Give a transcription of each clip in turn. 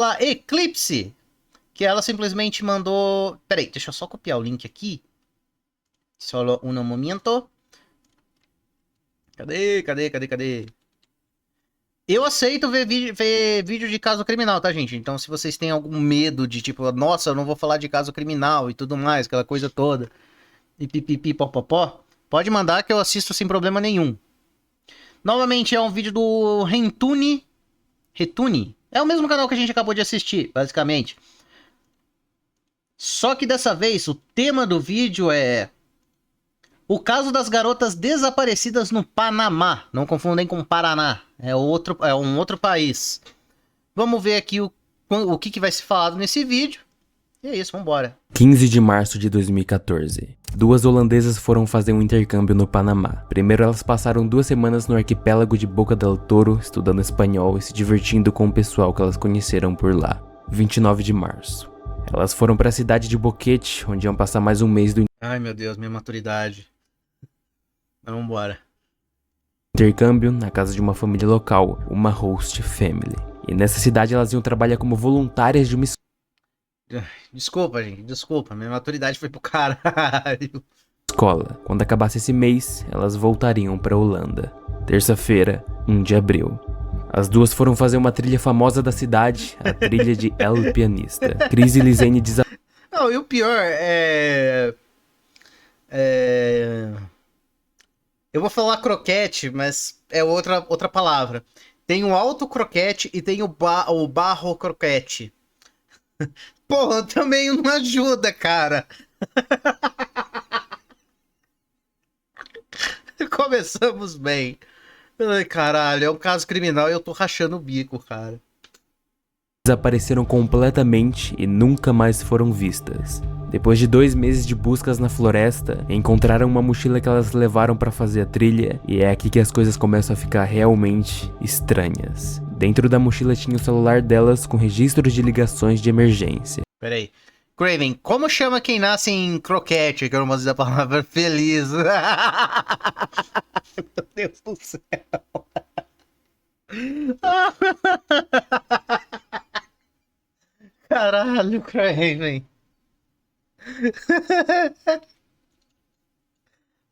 A Eclipse, que ela simplesmente mandou... Peraí, deixa eu só copiar o link aqui. Solo um momento. Cadê? Eu aceito ver vídeo de caso criminal, tá, gente? Então, se vocês têm algum medo de, tipo, nossa, eu não vou falar de caso criminal e tudo mais, aquela coisa toda, e pipipi, popopó, pode mandar que eu assisto sem problema nenhum. Novamente, é um vídeo do Retune. É o mesmo canal que a gente acabou de assistir, basicamente. Só que dessa vez, o tema do vídeo é... o caso das garotas desaparecidas no Panamá. Não confundem com Paraná. É um outro país. Vamos ver aqui o que vai ser falado nesse vídeo. E é isso, vambora. 15 de março de 2014. Duas holandesas foram fazer um intercâmbio no Panamá. Primeiro elas passaram 2 semanas no arquipélago de Boca del Toro, estudando espanhol e se divertindo com o pessoal que elas conheceram por lá. 29 de março. Elas foram para a cidade de Boquete, onde iam passar mais um mês do Ai, meu Deus, minha maturidade. Mas vambora. intercâmbio na casa de uma família local, uma host family. E nessa cidade elas iam trabalhar como voluntárias de uma Desculpa, gente, desculpa. Minha maturidade foi pro caralho. escola. Quando acabasse esse mês, elas voltariam para Holanda. Terça-feira, 1 de abril. As duas foram fazer uma trilha famosa da cidade, a trilha de El Pianista. Cris e Lisane Não, e o pior eu vou falar croquete, mas é outra palavra. Tem o alto croquete e tem o barro croquete. Porra, também não ajuda, cara. Começamos bem. Ai, caralho, é um caso criminal e eu tô rachando o bico, cara. desapareceram completamente e nunca mais foram vistas. Depois de 2 meses de buscas na floresta, encontraram uma mochila que elas levaram para fazer a trilha, e é aqui que as coisas começam a ficar realmente estranhas. Dentro da mochila tinha o celular delas com registros de ligações de emergência. Peraí. Craven, como chama quem nasce em croquete? Que eu não vou dizer a palavra feliz. Meu Deus do céu. Caralho, Craven.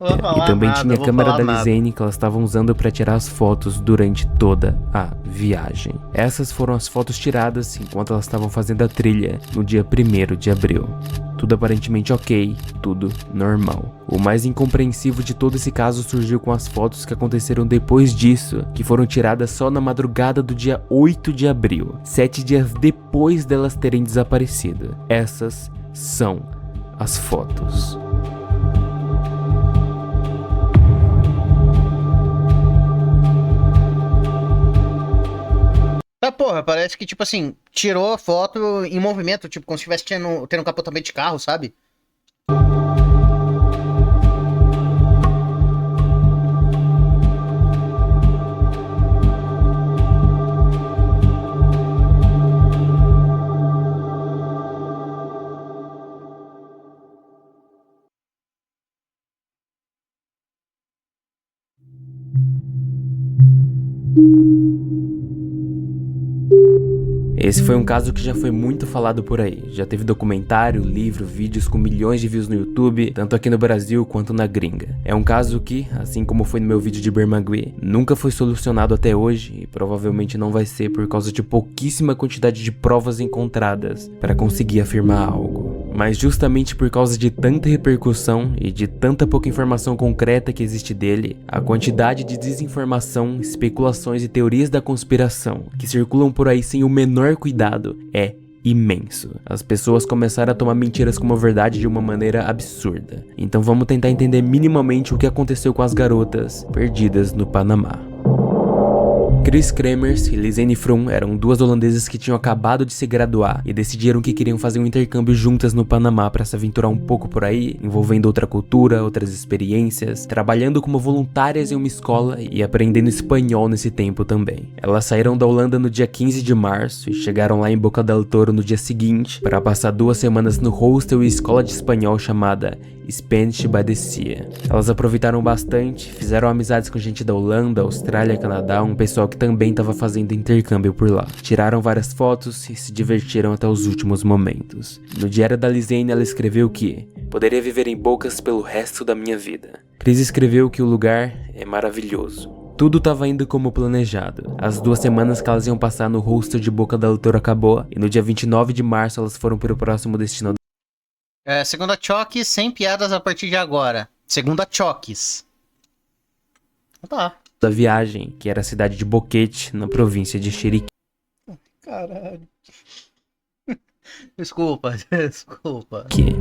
E também tinha a câmera da Lisane que elas estavam usando para tirar as fotos durante toda a viagem. Essas foram as fotos tiradas enquanto elas estavam fazendo a trilha no dia 1º de abril. Tudo aparentemente ok, tudo normal. O mais incompreensivo de todo esse caso surgiu com as fotos que aconteceram depois disso, que foram tiradas só na madrugada do dia 8 de abril, 7 dias depois delas terem desaparecido. Essas são as fotos. Tá, porra, parece que, tipo assim, tirou a foto em movimento, tipo, como se estivesse tendo um capotamento de carro, sabe? Esse foi um caso que já foi muito falado por aí. Já teve documentário, livro, vídeos com milhões de views no YouTube, tanto aqui no Brasil quanto na gringa. É um caso que, assim como foi no meu vídeo de Bermagui, nunca foi solucionado até hoje e provavelmente não vai ser por causa de pouquíssima quantidade de provas encontradas para conseguir afirmar algo. Mas justamente por causa de tanta repercussão e de tanta pouca informação concreta que existe dele, a quantidade de desinformação, especulações e teorias da conspiração que circulam por aí sem o menor cuidado é imenso. As pessoas começaram a tomar mentiras como verdade de uma maneira absurda. Então vamos tentar entender minimamente o que aconteceu com as garotas perdidas no Panamá. Chris Kremers e Lisane Frum eram 2 holandesas que tinham acabado de se graduar e decidiram que queriam fazer um intercâmbio juntas no Panamá para se aventurar um pouco por aí, envolvendo outra cultura, outras experiências, trabalhando como voluntárias em uma escola e aprendendo espanhol nesse tempo também. Elas saíram da Holanda no dia 15 de março e chegaram lá em Boca del Toro no dia seguinte para passar 2 semanas no hostel e escola de espanhol chamada Spanish by the Sea. Elas aproveitaram bastante, fizeram amizades com gente da Holanda, Austrália, Canadá, um pessoal que também estava fazendo intercâmbio por lá. Tiraram várias fotos e se divertiram até os últimos momentos. No diário da Lizane, ela escreveu que poderia viver em Bocas pelo resto da minha vida. Cris escreveu que o lugar é maravilhoso. Tudo estava indo como planejado. As 2 semanas que elas iam passar no hostel de Boca del Toro acabou, e no dia 29 de março elas foram para o próximo destino Segunda Choques, sem piadas a partir de agora. Segunda Choques. Tá. da viagem, que era a cidade de Boquete, na província de Chiriquí. Caralho. Desculpa.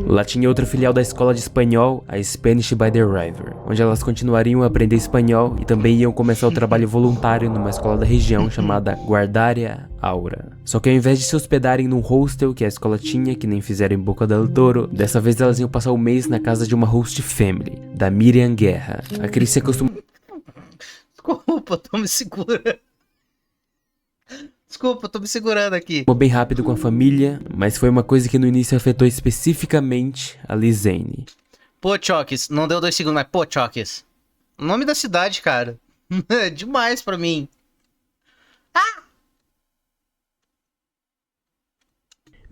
Lá tinha outra filial da escola de espanhol, a Spanish by the River, onde elas continuariam a aprender espanhol e também iam começar o trabalho voluntário numa escola da região chamada Guardaria Aura. Só que ao invés de se hospedarem num hostel que a escola tinha, que nem fizeram em Boca del Toro, dessa vez elas iam passar o mês na casa de uma host family, da Miriam Guerra. A Cris se acostumou Desculpa, tô me segurando. Desculpa, tô me segurando aqui. bem rápido com a família, mas foi uma coisa que no início afetou especificamente a Lizane. Pô, Choques, não deu 2 segundos, mas pô, Choques. O nome da cidade, cara. É demais pra mim.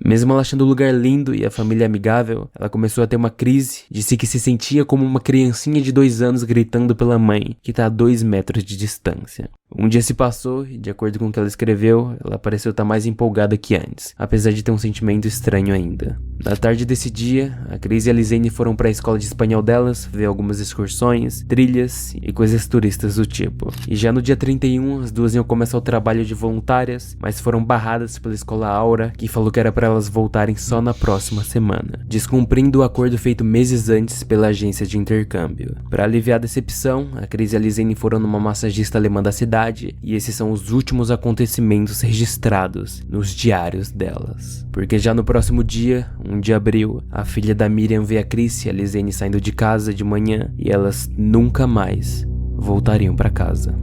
Mesmo ela achando o lugar lindo e a família amigável, ela começou a ter uma crise, disse que se sentia como uma criancinha de 2 anos gritando pela mãe, que tá a 2 metros de distância. Um dia se passou e, de acordo com o que ela escreveu, ela pareceu estar mais empolgada que antes, apesar de ter um sentimento estranho ainda. Na tarde desse dia, a Cris e a Lizane foram para a escola de espanhol delas, ver algumas excursões, trilhas e coisas turistas do tipo. E já no dia 31, as duas iam começar o trabalho de voluntárias, mas foram barradas pela escola Aura, que falou que era para elas voltarem só na próxima semana, descumprindo o acordo feito meses antes pela agência de intercâmbio. Para aliviar a decepção, a Cris e a Lizane foram numa massagista alemã da cidade, e esses são os últimos acontecimentos registrados nos diários delas. Porque já no próximo dia, 1 de abril, a filha da Miriam vê a Cris e a Lizane saindo de casa de manhã, e elas nunca mais voltariam para casa.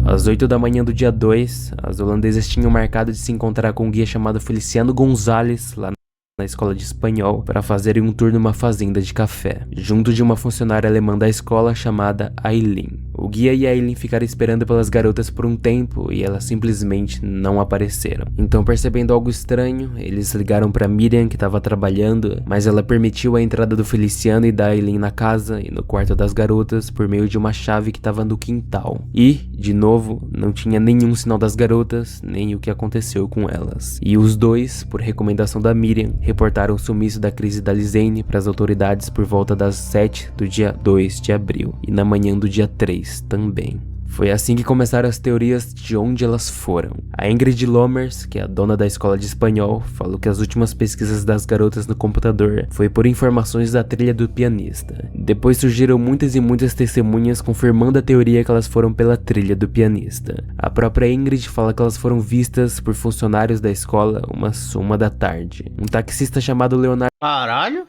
Às 8 da manhã do dia 2, as holandesas tinham marcado de se encontrar com um guia chamado Feliciano Gonzalez lá na escola de espanhol para fazerem um tour numa fazenda de café, junto de uma funcionária alemã da escola chamada Aileen. O guia e a Aileen ficaram esperando pelas garotas por um tempo e elas simplesmente não apareceram. Então, percebendo algo estranho, eles ligaram para Miriam, que estava trabalhando, mas ela permitiu a entrada do Feliciano e da Aileen na casa e no quarto das garotas por meio de uma chave que estava no quintal. E, de novo, não tinha nenhum sinal das garotas, nem o que aconteceu com elas. E os dois, por recomendação da Miriam, reportaram o sumiço da Cris e da Lizane para as autoridades por volta das 7 do dia 2 de abril e na manhã do dia 3 também. Foi assim que começaram as teorias de onde elas foram. A Ingrid Lomers, que é a dona da escola de espanhol, falou que as últimas pesquisas das garotas no computador foi por informações da trilha do pianista. Depois surgiram muitas e muitas testemunhas confirmando a teoria que elas foram pela trilha do pianista. A própria Ingrid fala que elas foram vistas por funcionários da escola umas 1 da tarde. Um taxista chamado Leonardo Caralho?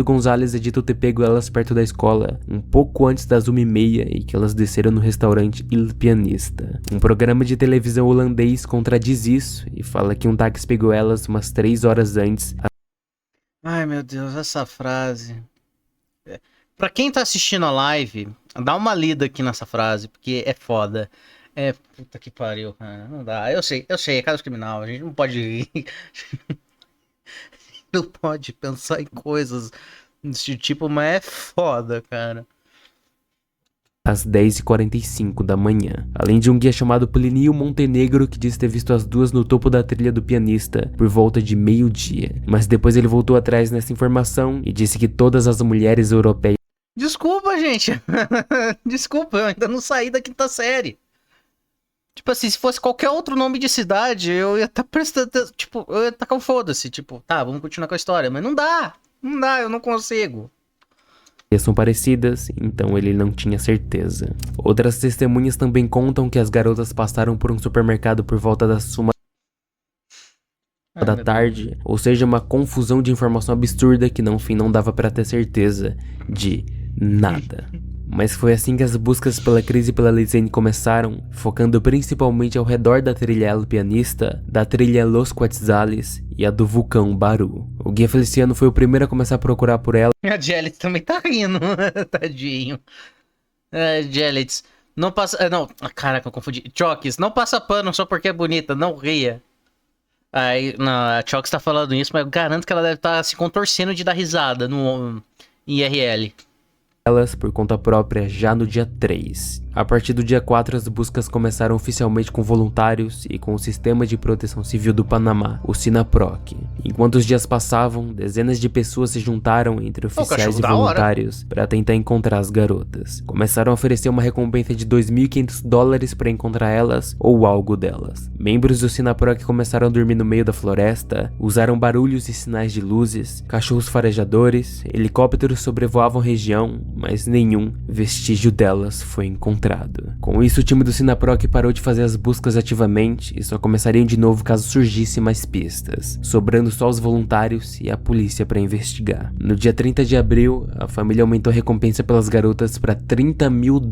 Gonzalez dita ter pego elas perto da escola um pouco antes das 1h30 e que elas desceram no restaurante Il Pianista. Um programa de televisão holandês contradiz isso e fala que um táxi pegou elas umas 3 horas antes. Ai, meu Deus, essa frase. Pra quem tá assistindo a live, dá uma lida aqui nessa frase, porque é foda. Puta que pariu, cara. Não dá. Eu sei, é caso criminal. A gente não pode não pode pensar em coisas desse tipo, mas é foda, cara. Às 10h45 da manhã, além de um guia chamado Plinio Montenegro que disse ter visto as duas no topo da trilha do pianista por volta de meio-dia, mas depois ele voltou atrás nessa informação e disse que todas as mulheres europeias... Desculpa, gente. Desculpa, eu ainda não saí da 5ª série. Tipo assim, se fosse qualquer outro nome de cidade, eu ia estar prestando, tipo, eu ia tacar um foda-se, tipo, tá, vamos continuar com a história, mas não dá, eu não consigo. São parecidas, então ele não tinha certeza. Outras testemunhas também contam que as garotas passaram por um supermercado por volta das 1 da tarde, ou seja, uma confusão de informação absurda que no fim não dava pra ter certeza de nada. Mas foi assim que as buscas pela Cris e pela Lizane começaram, focando principalmente ao redor da trilha El Pianista, da trilha Los Quetzales e a do vulcão Baru. O Guia Feliciano foi o primeiro a começar a procurar por ela. A Jelits também tá rindo, tadinho. Jelits, não passa... Não, caraca, eu confundi. Chokes, não passa pano só porque é bonita, não ria. Aí, não, a Chokes tá falando isso, mas eu garanto que ela deve estar se contorcendo de dar risada no IRL. Elas por conta própria já no dia 3. A partir do dia 4, as buscas começaram oficialmente com voluntários e com o Sistema de Proteção Civil do Panamá, o SINAPROC. Enquanto os dias passavam, dezenas de pessoas se juntaram entre oficiais e voluntários para tentar encontrar as garotas. Começaram a oferecer uma recompensa de $2.500 para encontrar elas ou algo delas. Membros do SINAPROC começaram a dormir no meio da floresta, usaram barulhos e sinais de luzes, cachorros farejadores, helicópteros sobrevoavam a região, mas nenhum vestígio delas foi encontrado. Com isso, o time do SINAPROC parou de fazer as buscas ativamente e só começariam de novo caso surgissem mais pistas, sobrando só os voluntários e a polícia para investigar. No dia 30 de abril, a família aumentou a recompensa pelas garotas para $30 mil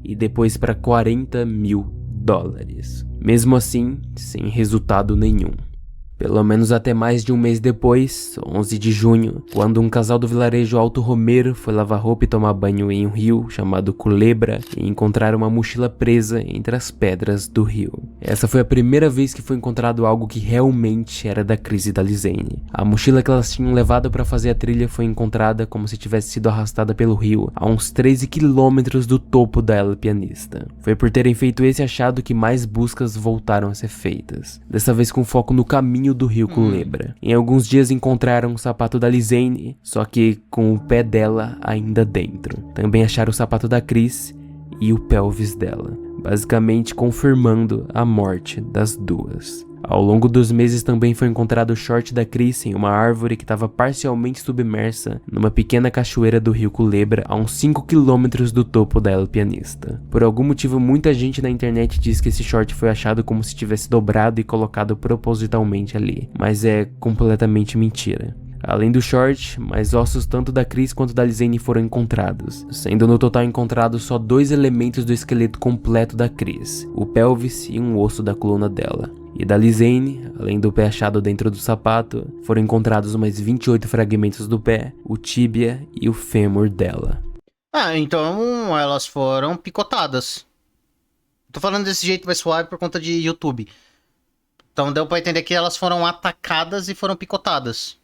e depois para $40 mil. Mesmo assim, sem resultado nenhum. Pelo menos até mais de um mês depois, 11 de junho, quando um casal do vilarejo Alto Romero foi lavar roupa e tomar banho em um rio chamado Culebra e encontraram uma mochila presa entre as pedras do rio. Essa foi a primeira vez que foi encontrado algo que realmente era da Cris e da Lizane. A mochila que elas tinham levado para fazer a trilha foi encontrada como se tivesse sido arrastada pelo rio a uns 13 quilômetros do topo da El Pianista. Foi por terem feito esse achado que mais buscas voltaram a ser feitas, dessa vez com foco no caminho do rio Culebra. Em alguns dias encontraram o sapato da Lizane, só que com o pé dela ainda dentro. Também acharam o sapato da Cris e o pelvis dela, basicamente confirmando a morte das duas. Ao longo dos meses também foi encontrado o short da Cris em uma árvore que estava parcialmente submersa numa pequena cachoeira do rio Culebra a uns 5 quilômetros do topo da El Pianista. Por algum motivo, muita gente na internet diz que esse short foi achado como se tivesse dobrado e colocado propositalmente ali, mas é completamente mentira. Além do short, mais ossos tanto da Cris quanto da Lizane foram encontrados, sendo no total encontrados só 2 elementos do esqueleto completo da Cris, o pelvis e um osso da coluna dela. E da Lizane, além do pé achado dentro do sapato, foram encontrados mais 28 fragmentos do pé, o tíbia e o fêmur dela. Então elas foram picotadas. Tô falando desse jeito mais suave por conta de YouTube. Então deu pra entender que elas foram atacadas e foram picotadas.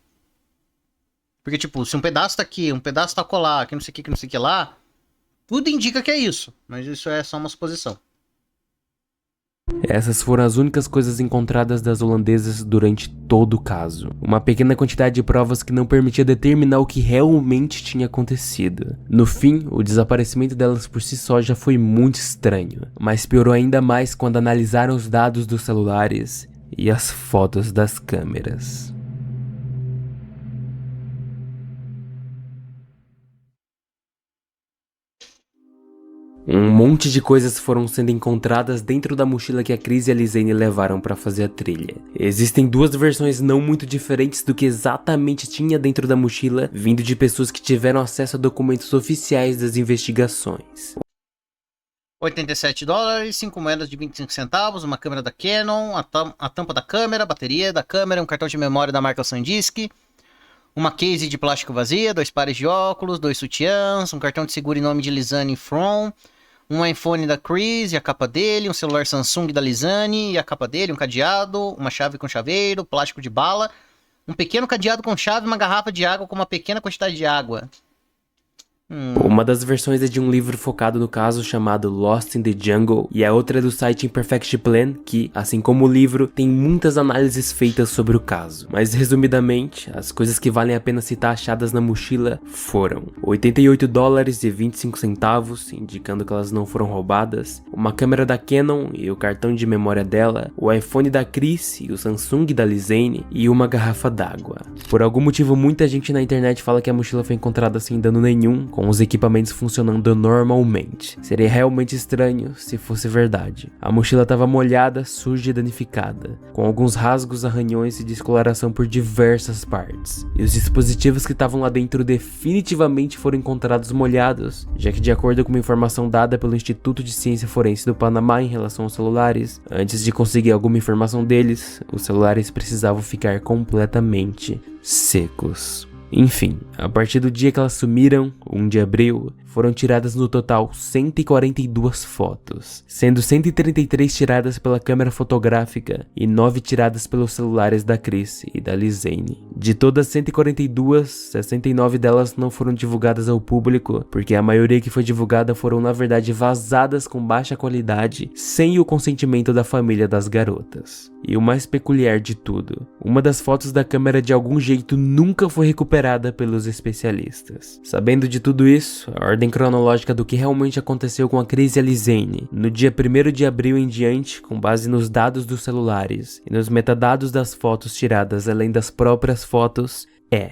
Porque, tipo, se um pedaço tá aqui, um pedaço tá colar, que não sei o que não sei o que lá, tudo indica que é isso. Mas isso é só uma suposição. Essas foram as únicas coisas encontradas das holandesas durante todo o caso. Uma pequena quantidade de provas que não permitia determinar o que realmente tinha acontecido. No fim, o desaparecimento delas por si só já foi muito estranho, mas piorou ainda mais quando analisaram os dados dos celulares e as fotos das câmeras. Um monte de coisas foram sendo encontradas dentro da mochila que a Cris e a Lizane levaram para fazer a trilha. Existem 2 versões não muito diferentes do que exatamente tinha dentro da mochila, vindo de pessoas que tiveram acesso a documentos oficiais das investigações. $87, 5 moedas de 25 centavos, uma câmera da Canon, a tampa da câmera, a bateria da câmera, um cartão de memória da marca SanDisk, uma case de plástico vazia, 2 pares de óculos, 2 sutiãs, um cartão de seguro em nome de Lizane From, um iPhone da Cris e a capa dele, um celular Samsung da Lizane e a capa dele, um cadeado, uma chave com chaveiro, plástico de bala, um pequeno cadeado com chave e uma garrafa de água com uma pequena quantidade de água. Uma das versões é de um livro focado no caso chamado Lost in the Jungle, e a outra é do site Imperfect Plan, que, assim como o livro, tem muitas análises feitas sobre o caso. Mas resumidamente, as coisas que valem a pena citar achadas na mochila foram $88,25, indicando que elas não foram roubadas, uma câmera da Canon e o cartão de memória dela, o iPhone da Cris e o Samsung da Lizane e uma garrafa d'água. Por algum motivo, muita gente na internet fala que a mochila foi encontrada sem dano nenhum, com com os equipamentos funcionando normalmente. Seria realmente estranho se fosse verdade. A mochila estava molhada, suja e danificada, com alguns rasgos, arranhões e descoloração por diversas partes. E os dispositivos que estavam lá dentro definitivamente foram encontrados molhados, já que, de acordo com uma informação dada pelo Instituto de Ciência Forense do Panamá em relação aos celulares, antes de conseguir alguma informação deles, os celulares precisavam ficar completamente secos. Enfim, a partir do dia que elas sumiram, 1 de abril, foram tiradas no total 142 fotos, sendo 133 tiradas pela câmera fotográfica e 9 tiradas pelos celulares da Chris e da Lizane. De todas 142, 69 delas não foram divulgadas ao público, porque a maioria que foi divulgada foram na verdade vazadas com baixa qualidade, sem o consentimento da família das garotas. E o mais peculiar de tudo, uma das fotos da câmera de algum jeito nunca foi recuperada pelos especialistas. Sabendo de tudo isso, a ordem cronológica do que realmente aconteceu com a Chris e a Lizane, no dia 1º de abril em diante, com base nos dados dos celulares e nos metadados das fotos tiradas além das próprias fotos, é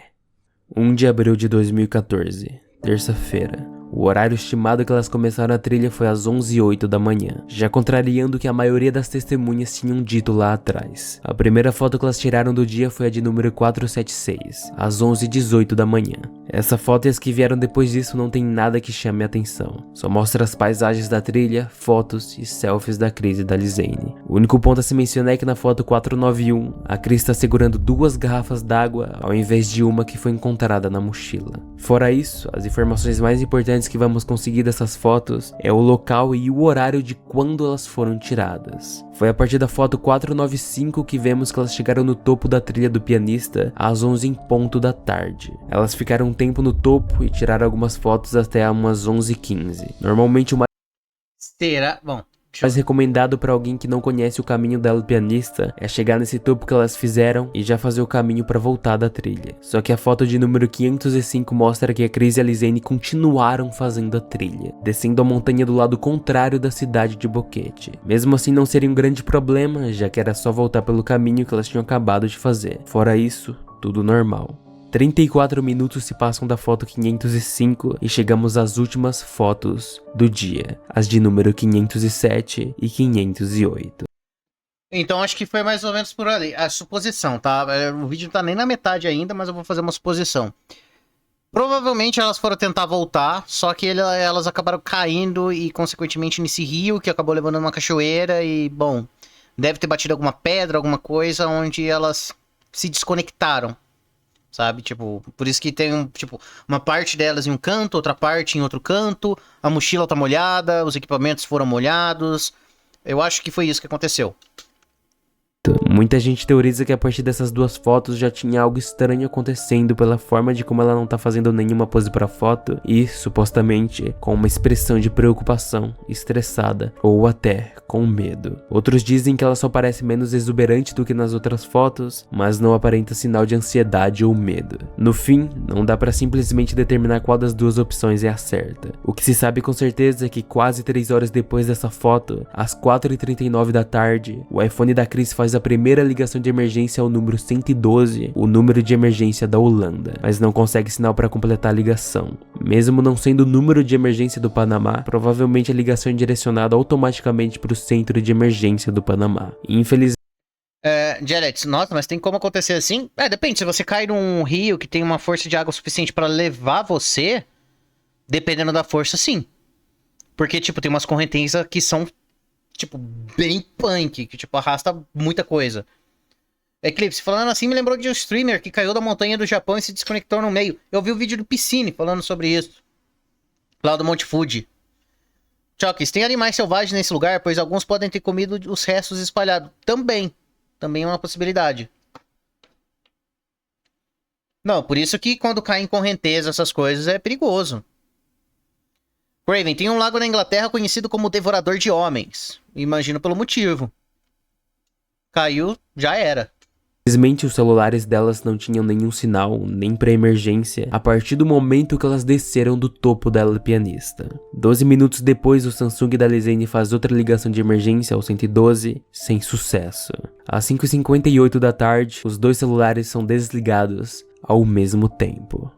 1 de abril de 2014, terça-feira. O horário estimado que elas começaram a trilha foi às 11h08 da manhã, já contrariando o que a maioria das testemunhas tinham dito lá atrás. A primeira foto que elas tiraram do dia foi a de número 476, às 11h18 da manhã. Essa foto e as que vieram depois disso não tem nada que chame a atenção. Só mostra as paisagens da trilha, fotos e selfies da Chris e da Lizane. O único ponto a se mencionar é que na foto 491, a Chris está segurando 2 garrafas d'água ao invés de uma que foi encontrada na mochila. Fora isso, as informações mais importantes que vamos conseguir dessas fotos é o local e o horário de quando elas foram tiradas. Foi a partir da foto 495 que vemos que elas chegaram no topo da trilha do pianista às 11 em ponto da tarde. Elas ficaram um tempo no topo e tiraram algumas fotos até umas 11h15. Normalmente o mais... Será? Bom... mais recomendado para alguém que não conhece o caminho dela pianista é chegar nesse topo que elas fizeram e já fazer o caminho para voltar da trilha. Só que a foto de número 505 mostra que a Chris e a Lizane continuaram fazendo a trilha, descendo a montanha do lado contrário da cidade de Boquete. Mesmo assim não seria um grande problema, já que era só voltar pelo caminho que elas tinham acabado de fazer. Fora isso, tudo normal. 34 minutos se passam da foto 505 e chegamos às últimas fotos do dia, as de número 507 e 508. Então acho que foi mais ou menos por ali, a suposição, tá? O vídeo não tá nem na metade ainda, mas eu vou fazer uma suposição. Provavelmente elas foram tentar voltar, só que elas acabaram caindo e consequentemente nesse rio que acabou levando uma cachoeira e, bom, deve ter batido alguma pedra, alguma coisa onde elas se desconectaram. Sabe, tipo, por isso que tem uma parte delas em um canto, outra parte em outro canto, a mochila tá molhada, os equipamentos foram molhados. Eu acho que foi isso que aconteceu. Muita gente teoriza que a partir dessas 2 fotos já tinha algo estranho acontecendo pela forma de como ela não tá fazendo nenhuma pose pra foto e, supostamente, com uma expressão de preocupação, estressada ou até com medo. Outros dizem que ela só parece menos exuberante do que nas outras fotos, mas não aparenta sinal de ansiedade ou medo. No fim, não dá pra simplesmente determinar qual das 2 opções é a certa. O que se sabe com certeza é que quase 3 horas depois dessa foto, às 4h39 da tarde, o iPhone da Chris faz a primeira ligação de emergência ao número 112, o número de emergência da Holanda, mas não consegue sinal para completar a ligação. Mesmo não sendo o número de emergência do Panamá, provavelmente a ligação é direcionada automaticamente para o centro de emergência do Panamá. Infelizmente, Jared, nossa, mas tem como acontecer assim? Depende, se você cai num rio que tem uma força de água suficiente para levar você, dependendo da força, sim. Porque, tipo, tem umas correntezas que são tipo, bem punk, que, tipo, arrasta muita coisa. Eclipse, falando assim, me lembrou de um streamer que caiu da montanha do Japão e se desconectou no meio. Eu vi o vídeo do Piscine falando sobre isso. Lá do Monte Fuji. Chokes, tem animais selvagens nesse lugar, pois alguns podem ter comido os restos espalhados. Também é uma possibilidade. Não, por isso que quando cai em correnteza, essas coisas, é perigoso. Craven, tem um lago na Inglaterra conhecido como Devorador de Homens. Imagino pelo motivo. Caiu, já era. Infelizmente, os celulares delas não tinham nenhum sinal, nem pra emergência, a partir do momento que elas desceram do topo da pianista. 12 minutos depois, o Samsung da Lizane faz outra ligação de emergência ao 112, sem sucesso. Às 5h58 da tarde, os 2 celulares são desligados ao mesmo tempo.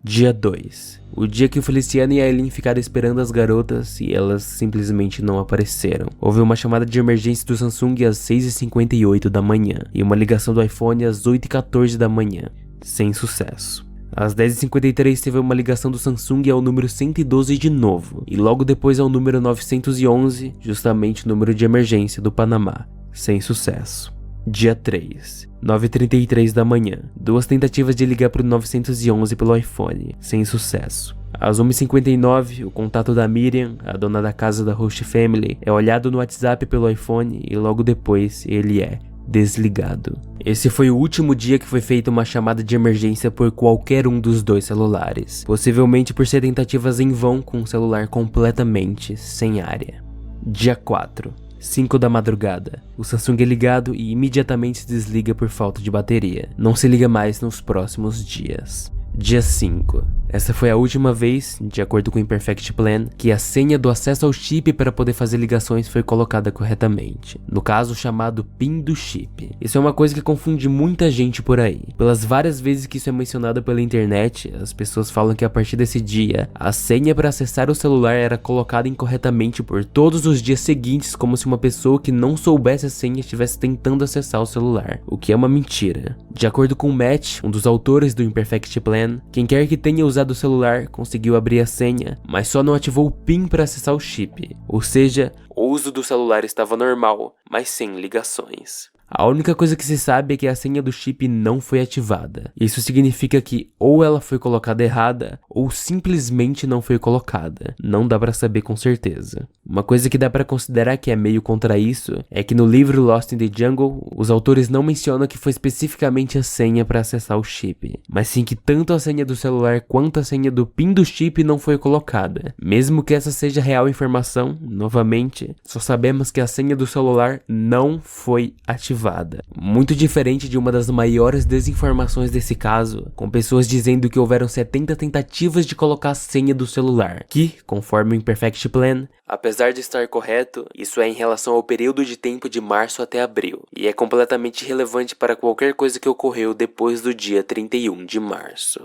Dia 2. O dia que o Feliciano e a Eileen ficaram esperando as garotas e elas simplesmente não apareceram. Houve uma chamada de emergência do Samsung às 6h58 da manhã e uma ligação do iPhone às 8h14 da manhã, sem sucesso. Às 10h53 teve uma ligação do Samsung ao número 112 de novo, e logo depois ao número 911, justamente o número de emergência do Panamá, sem sucesso. Dia 3, 9h33 da manhã, 2 tentativas de ligar para o 911 pelo iPhone, sem sucesso. Às 1h59, o contato da Miriam, a dona da casa da Host Family, é olhado no WhatsApp pelo iPhone e logo depois ele é desligado. Esse foi o último dia que foi feita uma chamada de emergência por qualquer um dos dois celulares, possivelmente por ser tentativas em vão com o celular completamente sem área. Dia 4, 5 da madrugada. O Samsung é ligado e imediatamente se desliga por falta de bateria. Não se liga mais nos próximos dias. Dia 5. Essa foi a última vez, de acordo com o Imperfect Plan, que a senha do acesso ao chip para poder fazer ligações foi colocada corretamente. No caso, chamado PIN do chip. Isso é uma coisa que confunde muita gente por aí. Pelas várias vezes que isso é mencionado pela internet, as pessoas falam que a partir desse dia, a senha para acessar o celular era colocada incorretamente por todos os dias seguintes, como se uma pessoa que não soubesse a senha estivesse tentando acessar o celular, o que é uma mentira. De acordo com o Matt, um dos autores do Imperfect Plan, quem quer que tenha usado o celular conseguiu abrir a senha, mas só não ativou o PIN para acessar o chip. Ou seja, o uso do celular estava normal, mas sem ligações. A única coisa que se sabe é que a senha do chip não foi ativada. Isso significa que ou ela foi colocada errada, ou simplesmente não foi colocada. Não dá pra saber com certeza. Uma coisa que dá pra considerar que é meio contra isso, é que no livro Lost in the Jungle, os autores não mencionam que foi especificamente a senha para acessar o chip, mas sim que tanto a senha do celular quanto a senha do PIN do chip não foi colocada. Mesmo que essa seja real informação, novamente, só sabemos que a senha do celular não foi ativada. Muito diferente de uma das maiores desinformações desse caso, com pessoas dizendo que houveram 70 tentativas de colocar a senha do celular, que, conforme o Imperfect Plan, apesar de estar correto, isso é em relação ao período de tempo de março até abril, e é completamente irrelevante para qualquer coisa que ocorreu depois do dia 31 de março.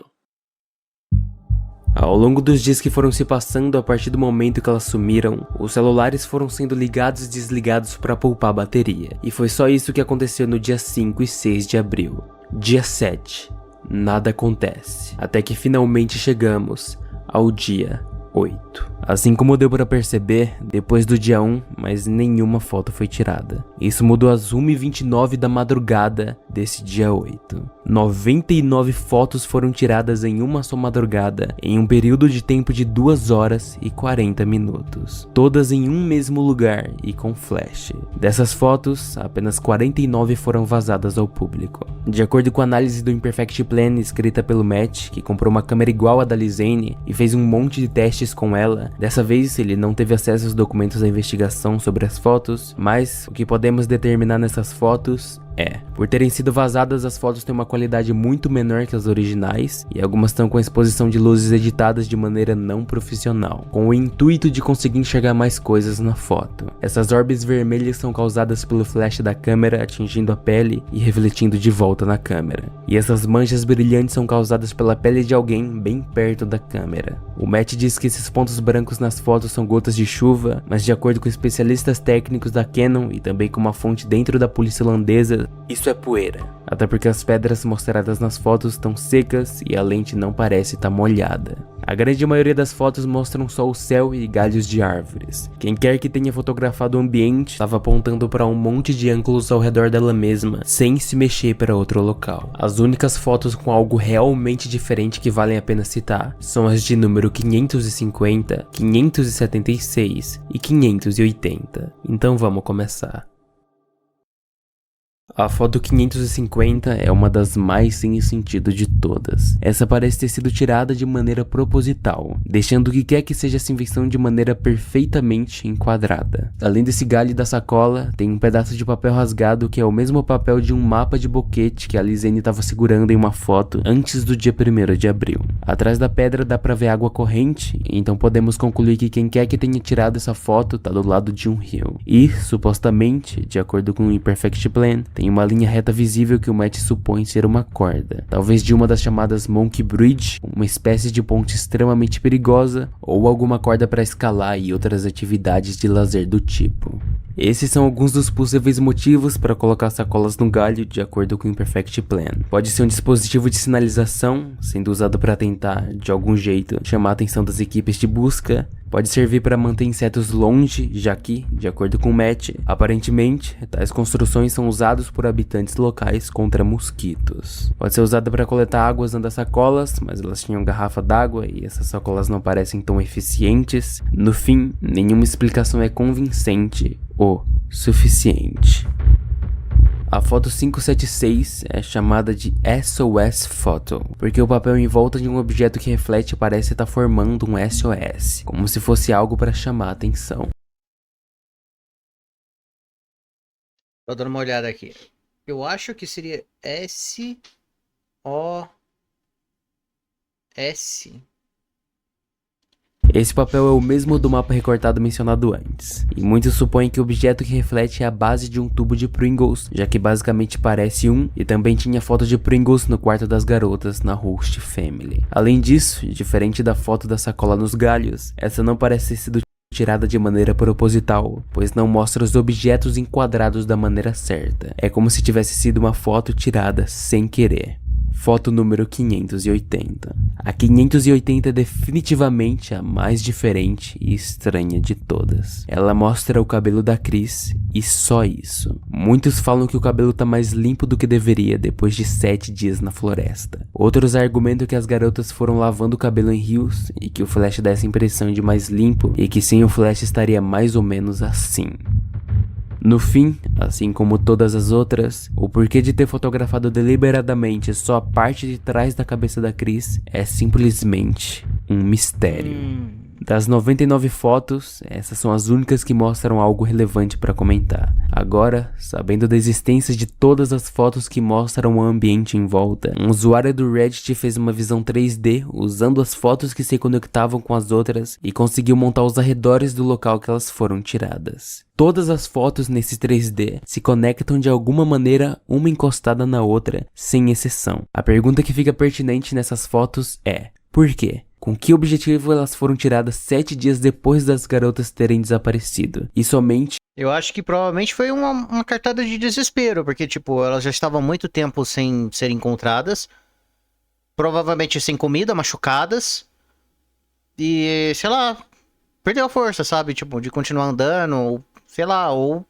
Ao longo dos dias que foram se passando a partir do momento que elas sumiram, os celulares foram sendo ligados e desligados para poupar bateria. E foi só isso que aconteceu no dia 5 e 6 de abril. Dia 7. Nada acontece. Até que finalmente chegamos ao dia 8. Assim como deu para perceber, depois do dia 1, mas nenhuma foto foi tirada. Isso mudou às 1h29 da madrugada desse dia 8. 99 fotos foram tiradas em uma só madrugada, em um período de tempo de 2 horas e 40 minutos. Todas em um mesmo lugar e com flash. Dessas fotos, apenas 49 foram vazadas ao público. De acordo com a análise do Imperfect Plan escrita pelo Matt, que comprou uma câmera igual à da Lizane e fez um monte de testes com ela, dessa vez ele não teve acesso aos documentos da investigação sobre as fotos, mas o que podemos determinar nessas fotos por terem sido vazadas, as fotos têm uma qualidade muito menor que as originais e algumas estão com a exposição de luzes editadas de maneira não profissional, com o intuito de conseguir enxergar mais coisas na foto. Essas orbes vermelhas são causadas pelo flash da câmera atingindo a pele e refletindo de volta na câmera. E essas manchas brilhantes são causadas pela pele de alguém bem perto da câmera. O Matt diz que esses pontos brancos nas fotos são gotas de chuva, mas de acordo com especialistas técnicos da Canon e também com uma fonte dentro da polícia holandesa, isso é poeira, até porque as pedras mostradas nas fotos estão secas e a lente não parece estar molhada. A grande maioria das fotos mostram só o céu e galhos de árvores. Quem quer que tenha fotografado o ambiente estava apontando para um monte de ângulos ao redor dela mesma, sem se mexer para outro local. As únicas fotos com algo realmente diferente que valem a pena citar são as de número 550, 576 e 580. Então vamos começar. A foto 550 é uma das mais sem sentido de todas. Essa parece ter sido tirada de maneira proposital, deixando o que quer que seja essa invenção de maneira perfeitamente enquadrada. Além desse galho da sacola, tem um pedaço de papel rasgado que é o mesmo papel de um mapa de boquete que a Lizane estava segurando em uma foto antes do dia 1º de abril. Atrás da pedra dá pra ver água corrente, então podemos concluir que quem quer que tenha tirado essa foto tá do lado de um rio. E, supostamente, de acordo com o Imperfect Plan, tem uma linha reta visível que o Matt supõe ser uma corda, talvez de uma das chamadas Monkey Bridge, uma espécie de ponte extremamente perigosa, ou alguma corda para escalar e outras atividades de lazer do tipo. Esses são alguns dos possíveis motivos para colocar sacolas no galho de acordo com o Imperfect Plan. Pode ser um dispositivo de sinalização, sendo usado para tentar, de algum jeito, chamar a atenção das equipes de busca. Pode servir para manter insetos longe, já que, de acordo com o Matt, aparentemente, tais construções são usadas por habitantes locais contra mosquitos. Pode ser usada para coletar água usando as sacolas, mas elas tinham garrafa d'água e essas sacolas não parecem tão eficientes. No fim, nenhuma explicação é convincente o suficiente. A foto 576 é chamada de SOS Photo, porque o papel em volta de um objeto que reflete parece estar formando um SOS, como se fosse algo para chamar a atenção. Tô dando uma olhada aqui. Eu acho que seria SOS. Esse papel é o mesmo do mapa recortado mencionado antes, e muitos supõem que o objeto que reflete é a base de um tubo de Pringles, já que basicamente parece um, e também tinha foto de Pringles no quarto das garotas na Host Family. Além disso, diferente da foto da sacola nos galhos, essa não parece ter sido tirada de maneira proposital, pois não mostra os objetos enquadrados da maneira certa. É como se tivesse sido uma foto tirada sem querer. Foto número 580. A 580 é definitivamente a mais diferente e estranha de todas. Ela mostra o cabelo da Chris e só isso. Muitos falam que o cabelo tá mais limpo do que deveria depois de 7 dias na floresta. Outros argumentam que as garotas foram lavando o cabelo em rios e que o flash dá essa impressão de mais limpo e que sem o flash estaria mais ou menos assim. No fim, assim como todas as outras, o porquê de ter fotografado deliberadamente só a parte de trás da cabeça da Chris é simplesmente um mistério. Das 99 fotos, essas são as únicas que mostram algo relevante para comentar. Agora, sabendo da existência de todas as fotos que mostram o ambiente em volta, um usuário do Reddit fez uma visão 3D usando as fotos que se conectavam com as outras e conseguiu montar os arredores do local que elas foram tiradas. Todas as fotos nesse 3D se conectam de alguma maneira, uma encostada na outra, sem exceção. A pergunta que fica pertinente nessas fotos é: por quê? Com que objetivo elas foram tiradas 7 dias depois das garotas terem desaparecido? E somente... Eu acho que provavelmente foi uma cartada de desespero, porque, tipo, elas já estavam há muito tempo sem ser encontradas, provavelmente sem comida, machucadas, e, sei lá, perdeu a força, sabe? Tipo, de continuar andando, ou, sei lá, ou...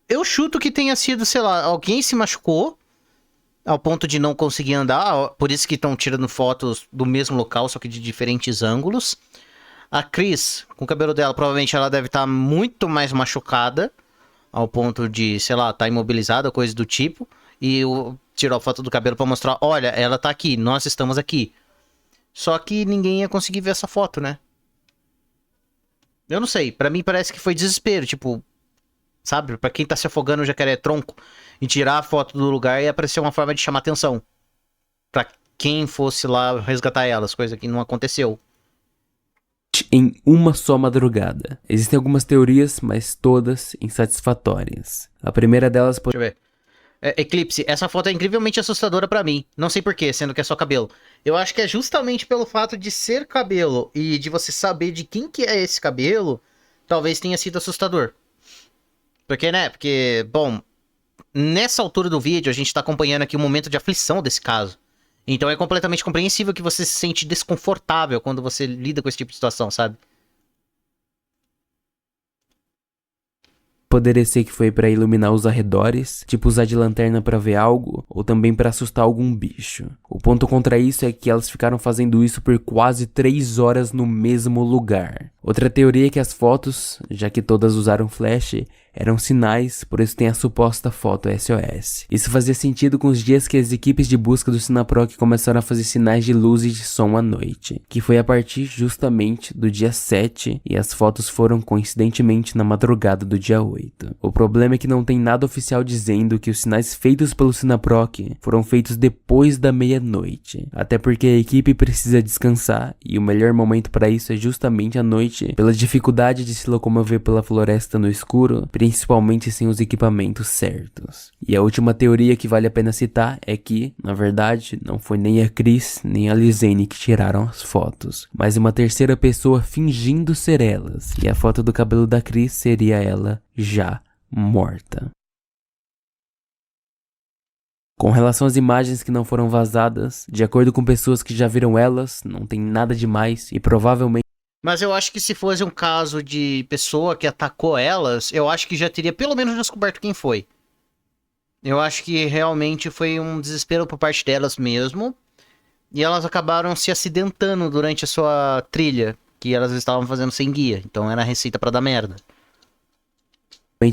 Eu chuto que tenha sido, sei lá, alguém se machucou, ao ponto de não conseguir andar, por isso que estão tirando fotos do mesmo local, só que de diferentes ângulos. A Chris, com o cabelo dela, provavelmente ela deve estar muito mais machucada, ao ponto de, sei lá, estar imobilizada, coisa do tipo. E tirou a foto do cabelo pra mostrar, olha, ela tá aqui, nós estamos aqui. Só que ninguém ia conseguir ver essa foto, né? Eu não sei, pra mim parece que foi desespero, tipo... Sabe, pra quem tá se afogando no jacaré-tronco, e tirar a foto do lugar ia parecer uma forma de chamar atenção. Pra quem fosse lá resgatar elas, coisa que não aconteceu. Em uma só madrugada. Existem algumas teorias, mas todas insatisfatórias. A primeira delas... Deixa eu ver. Eclipse, essa foto é incrivelmente assustadora pra mim. Não sei porquê, sendo que é só cabelo. Eu acho que é justamente pelo fato de ser cabelo e de você saber de quem que é esse cabelo, talvez tenha sido assustador. Porque, né? Porque, bom, nessa altura do vídeo a gente tá acompanhando aqui o momento de aflição desse caso. Então é completamente compreensível que você se sente desconfortável quando você lida com esse tipo de situação, sabe? Poderia ser que foi pra iluminar os arredores, tipo usar de lanterna pra ver algo, ou também pra assustar algum bicho. O ponto contra isso é que elas ficaram fazendo isso por quase 3 horas no mesmo lugar. Outra teoria é que as fotos, já que todas usaram flash, eram sinais, por isso tem a suposta foto SOS. Isso fazia sentido com os dias que as equipes de busca do Sinaproc começaram a fazer sinais de luz e de som à noite, que foi a partir justamente do dia 7, e as fotos foram coincidentemente na madrugada do dia 8. O problema é que não tem nada oficial dizendo que os sinais feitos pelo Sinaproc foram feitos depois da meia-noite, até porque a equipe precisa descansar, e o melhor momento para isso é justamente à noite, pela dificuldade de se locomover pela floresta no escuro, principalmente sem os equipamentos certos. E a última teoria que vale a pena citar é que, na verdade, não foi nem a Chris nem a Lizane que tiraram as fotos, mas uma terceira pessoa fingindo ser elas, e a foto do cabelo da Chris seria ela já morta. Com relação às imagens que não foram vazadas, de acordo com pessoas que já viram elas, não tem nada demais e provavelmente... Mas eu acho que se fosse um caso de pessoa que atacou elas, eu acho que já teria pelo menos descoberto quem foi. Eu acho que realmente foi um desespero por parte delas mesmo. E elas acabaram se acidentando durante a sua trilha, que elas estavam fazendo sem guia. Então era a receita pra dar merda.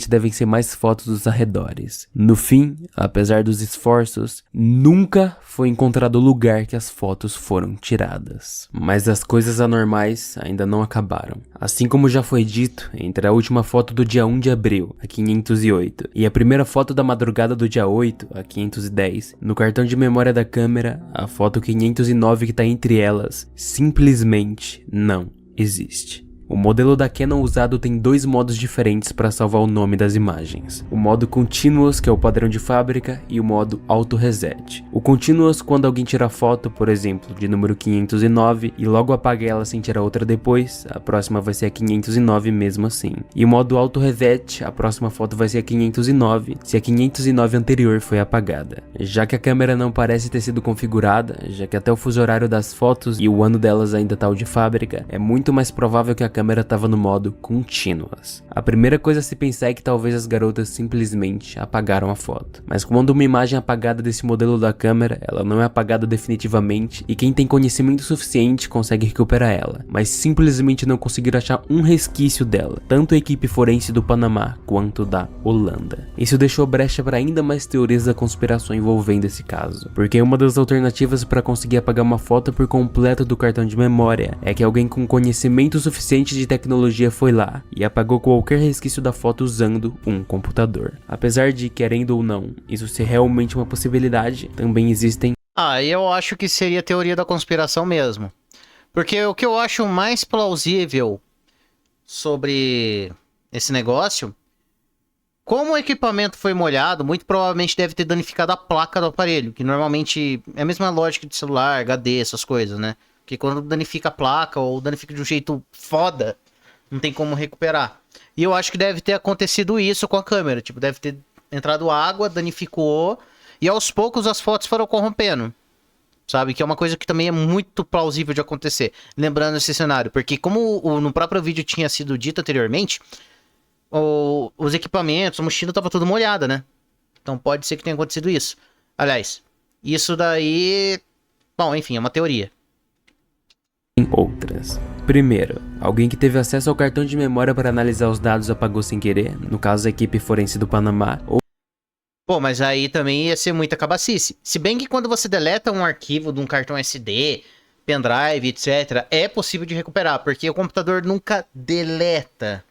devem ser mais fotos dos arredores. No fim, apesar dos esforços, nunca foi encontrado o lugar que as fotos foram tiradas. Mas as coisas anormais ainda não acabaram. Assim como já foi dito, entre a última foto do dia 1 de abril, a 508, e a primeira foto da madrugada do dia 8, a 510, no cartão de memória da câmera, a foto 509 que está entre elas, simplesmente não existe. O modelo da Canon usado tem dois modos diferentes para salvar o nome das imagens. O modo Continuous, que é o padrão de fábrica, e o modo Auto Reset. O Continuous, quando alguém tira a foto, por exemplo, de número 509, e logo apaga ela sem tirar outra depois, a próxima vai ser a 509 mesmo assim. E o modo Auto Reset, a próxima foto vai ser a 509, se a 509 anterior foi apagada. Já que a câmera não parece ter sido configurada, já que até o fuso horário das fotos e o ano delas ainda tá o de fábrica, é muito mais provável que a câmera estava no modo Continuous. A primeira coisa a se pensar é que talvez as garotas simplesmente apagaram a foto. Mas quando uma imagem é apagada desse modelo da câmera, ela não é apagada definitivamente e quem tem conhecimento suficiente consegue recuperar ela, mas simplesmente não conseguir achar um resquício dela, tanto a equipe forense do Panamá quanto da Holanda. Isso deixou brecha para ainda mais teorias da conspiração envolvendo esse caso, porque uma das alternativas para conseguir apagar uma foto por completo do cartão de memória é que alguém com conhecimento suficiente de tecnologia foi lá e apagou qualquer resquício da foto usando um computador. Apesar de, querendo ou não, isso ser realmente uma possibilidade, também existem... Eu acho que seria teoria da conspiração mesmo. Porque o que eu acho mais plausível sobre esse negócio, como o equipamento foi molhado, muito provavelmente deve ter danificado a placa do aparelho, que normalmente é a mesma lógica de celular, HD, essas coisas, né? Porque quando danifica a placa ou danifica de um jeito foda, não tem como recuperar. E eu acho que deve ter acontecido isso com a câmera. Tipo, deve ter entrado água, danificou, e aos poucos as fotos foram corrompendo. Sabe? Que é uma coisa que também é muito plausível de acontecer. Lembrando esse cenário. Porque como no próprio vídeo tinha sido dito anteriormente, os equipamentos, a mochila tava tudo molhada, né? Então pode ser que tenha acontecido isso. Aliás, isso daí... Bom, enfim, é uma teoria. Outras. Primeiro, alguém que teve acesso ao cartão de memória para analisar os dados apagou sem querer, no caso a equipe forense do Panamá, ou... Pô, mas aí também ia ser muita cabacice. Se bem que quando você deleta um arquivo de um cartão SD, pendrive, etc., é possível de recuperar, porque o computador nunca deleta.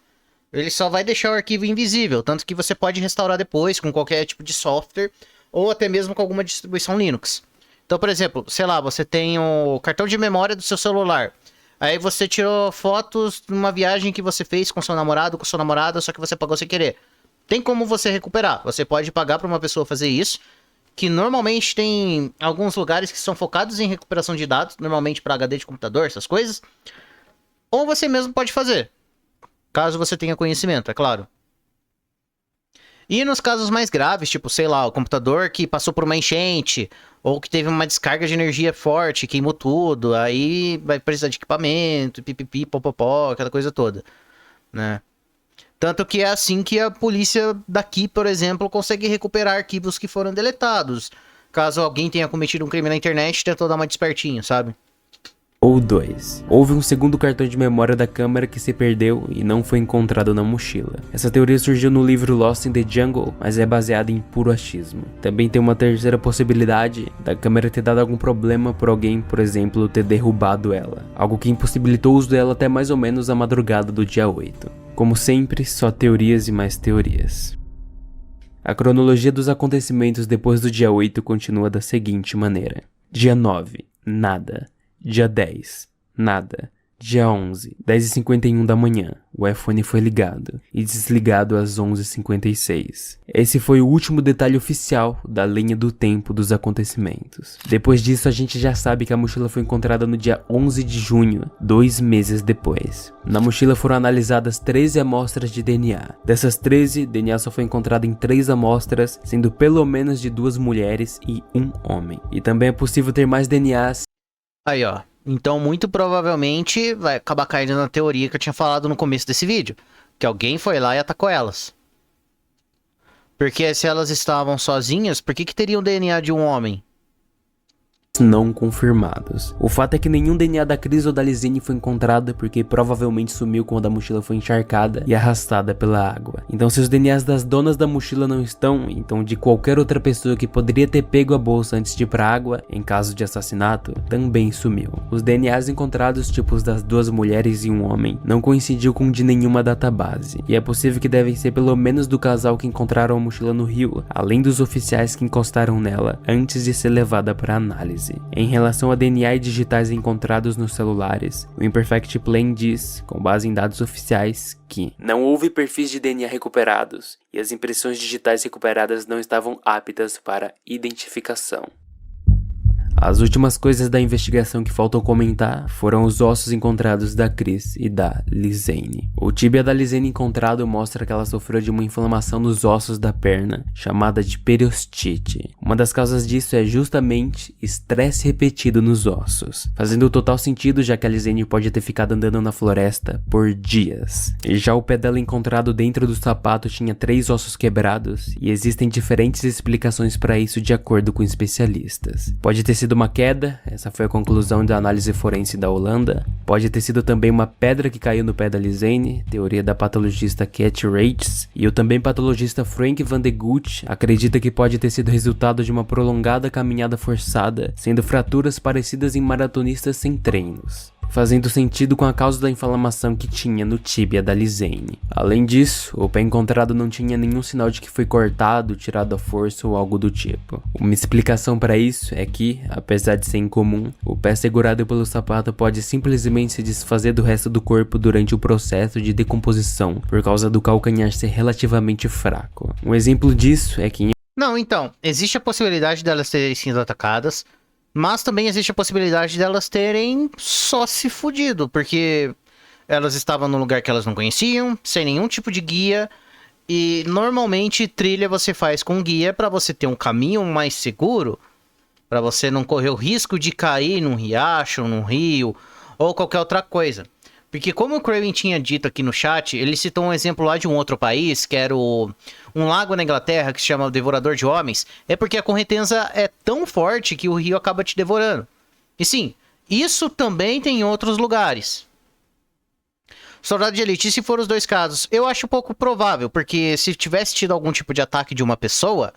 Ele só vai deixar o arquivo invisível, tanto que você pode restaurar depois com qualquer tipo de software, ou até mesmo com alguma distribuição Linux. Então, por exemplo, sei lá, você tem o cartão de memória do seu celular. Aí você tirou fotos de uma viagem que você fez com seu namorado, com sua namorada, só que você pagou sem querer. Tem como você recuperar. Você pode pagar para uma pessoa fazer isso, que normalmente tem alguns lugares que são focados em recuperação de dados, normalmente para HD de computador, essas coisas. Ou você mesmo pode fazer, caso você tenha conhecimento, é claro. E nos casos mais graves, tipo, sei lá, o computador que passou por uma enchente, ou que teve uma descarga de energia forte, queimou tudo, aí vai precisar de equipamento, pipipi, popopó, aquela coisa toda, né? Tanto que é assim que a polícia daqui, por exemplo, consegue recuperar arquivos que foram deletados, caso alguém tenha cometido um crime na internet e tentou dar uma despertinho, sabe? Ou 2. Houve um segundo cartão de memória da câmera que se perdeu e não foi encontrado na mochila. Essa teoria surgiu no livro Lost in the Jungle, mas é baseada em puro achismo. Também tem uma terceira possibilidade da câmera ter dado algum problema por alguém, por exemplo, ter derrubado ela. Algo que impossibilitou o uso dela até mais ou menos a madrugada do dia 8. Como sempre, só teorias e mais teorias. A cronologia dos acontecimentos depois do dia 8 continua da seguinte maneira. Dia 9, nada. Dia 10, nada. Dia 11, 10h51 da manhã, o iPhone foi ligado e desligado às 11h56. Esse foi o último detalhe oficial da linha do tempo dos acontecimentos. Depois disso, a gente já sabe que a mochila foi encontrada no dia 11 de junho, 2 meses depois. Na mochila foram analisadas 13 amostras de DNA. Dessas 13, DNA só foi encontrado em 3 amostras, sendo pelo menos de 2 mulheres e 1 homem. E também é possível ter mais DNAs. Aí, ó. Então, muito provavelmente, vai acabar caindo na teoria que eu tinha falado no começo desse vídeo. Que alguém foi lá e atacou elas. Porque se elas estavam sozinhas, por que teriam DNA de um homem? Não confirmados. O fato é que nenhum DNA da Chris ou da Lizane foi encontrado porque provavelmente sumiu quando a mochila foi encharcada e arrastada pela água. Então se os DNAs das donas da mochila não estão, então de qualquer outra pessoa que poderia ter pego a bolsa antes de ir pra água, em caso de assassinato, também sumiu. Os DNAs encontrados, tipo os das 2 mulheres e 1 homem, não coincidiu com de nenhuma database. E é possível que devem ser pelo menos do casal que encontraram a mochila no rio, além dos oficiais que encostaram nela antes de ser levada para análise. Em relação a DNA e digitais encontrados nos celulares, o Imperfect Plan diz, com base em dados oficiais, que não houve perfis de DNA recuperados e as impressões digitais recuperadas não estavam aptas para identificação. As últimas coisas da investigação que faltam comentar foram os ossos encontrados da Chris e da Lizane. O tíbia da Lizane encontrado mostra que ela sofreu de uma inflamação nos ossos da perna, chamada de periostite. Uma das causas disso é justamente estresse repetido nos ossos, fazendo total sentido já que a Lizane pode ter ficado andando na floresta por dias. E já o pé dela encontrado dentro do sapato tinha 3 ossos quebrados e existem diferentes explicações para isso de acordo com especialistas. Pode ter sido uma queda, essa foi a conclusão da análise forense da Holanda. Pode ter sido também uma pedra que caiu no pé da Lizane, teoria da patologista Cat Rates, e o também patologista Frank van de Gucht acredita que pode ter sido resultado de uma prolongada caminhada forçada, sendo fraturas parecidas em maratonistas sem treinos, fazendo sentido com a causa da inflamação que tinha no tíbia da Lizane. Além disso, o pé encontrado não tinha nenhum sinal de que foi cortado, tirado à força ou algo do tipo. Uma explicação para isso é que, apesar de ser incomum, o pé segurado pelo sapato pode simplesmente se desfazer do resto do corpo durante o processo de decomposição, por causa do calcanhar ser relativamente fraco. Um exemplo disso é que Não, então, existe a possibilidade delas terem sido atacadas, mas também existe a possibilidade delas terem só se fudido, porque elas estavam num lugar que elas não conheciam, sem nenhum tipo de guia, e normalmente trilha você faz com guia para você ter um caminho mais seguro, para você não correr o risco de cair num riacho, num rio, ou qualquer outra coisa. Porque como o Craven tinha dito aqui no chat, ele citou um exemplo lá de um outro país, que era um lago na Inglaterra que se chama o Devorador de Homens, é porque a correnteza é tão forte que o rio acaba te devorando. E sim, isso também tem em outros lugares. Soldado de Elite, e se for os 2 casos? Eu acho pouco provável, porque se tivesse tido algum tipo de ataque de uma pessoa,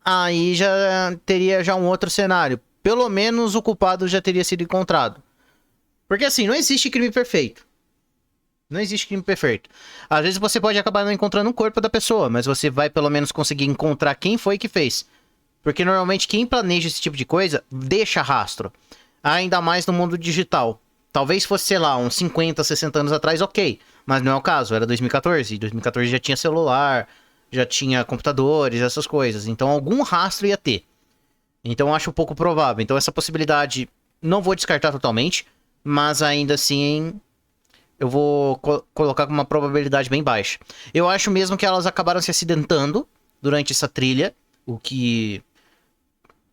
aí já teria um outro cenário. Pelo menos o culpado já teria sido encontrado. Porque assim, não existe crime perfeito. Não existe crime perfeito. Às vezes você pode acabar não encontrando o corpo da pessoa, mas você vai pelo menos conseguir encontrar quem foi que fez. Porque normalmente quem planeja esse tipo de coisa deixa rastro. Ainda mais no mundo digital. Talvez fosse, sei lá, uns 50, 60 anos atrás, ok. Mas não é o caso, era 2014. 2014 já tinha celular, já tinha computadores, essas coisas. Então algum rastro ia ter. Então eu acho pouco provável. Então essa possibilidade não vou descartar totalmente. Mas ainda assim, eu vou colocar com uma probabilidade bem baixa. Eu acho mesmo que elas acabaram se acidentando durante essa trilha, o que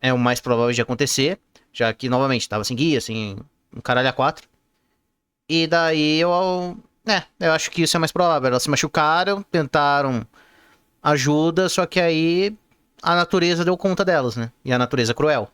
é o mais provável de acontecer, já que, novamente, estava sem guia, sem um caralho a 4. E daí eu acho que isso é mais provável. Elas se machucaram, tentaram ajuda, só que aí a natureza deu conta delas, né? E a natureza é cruel.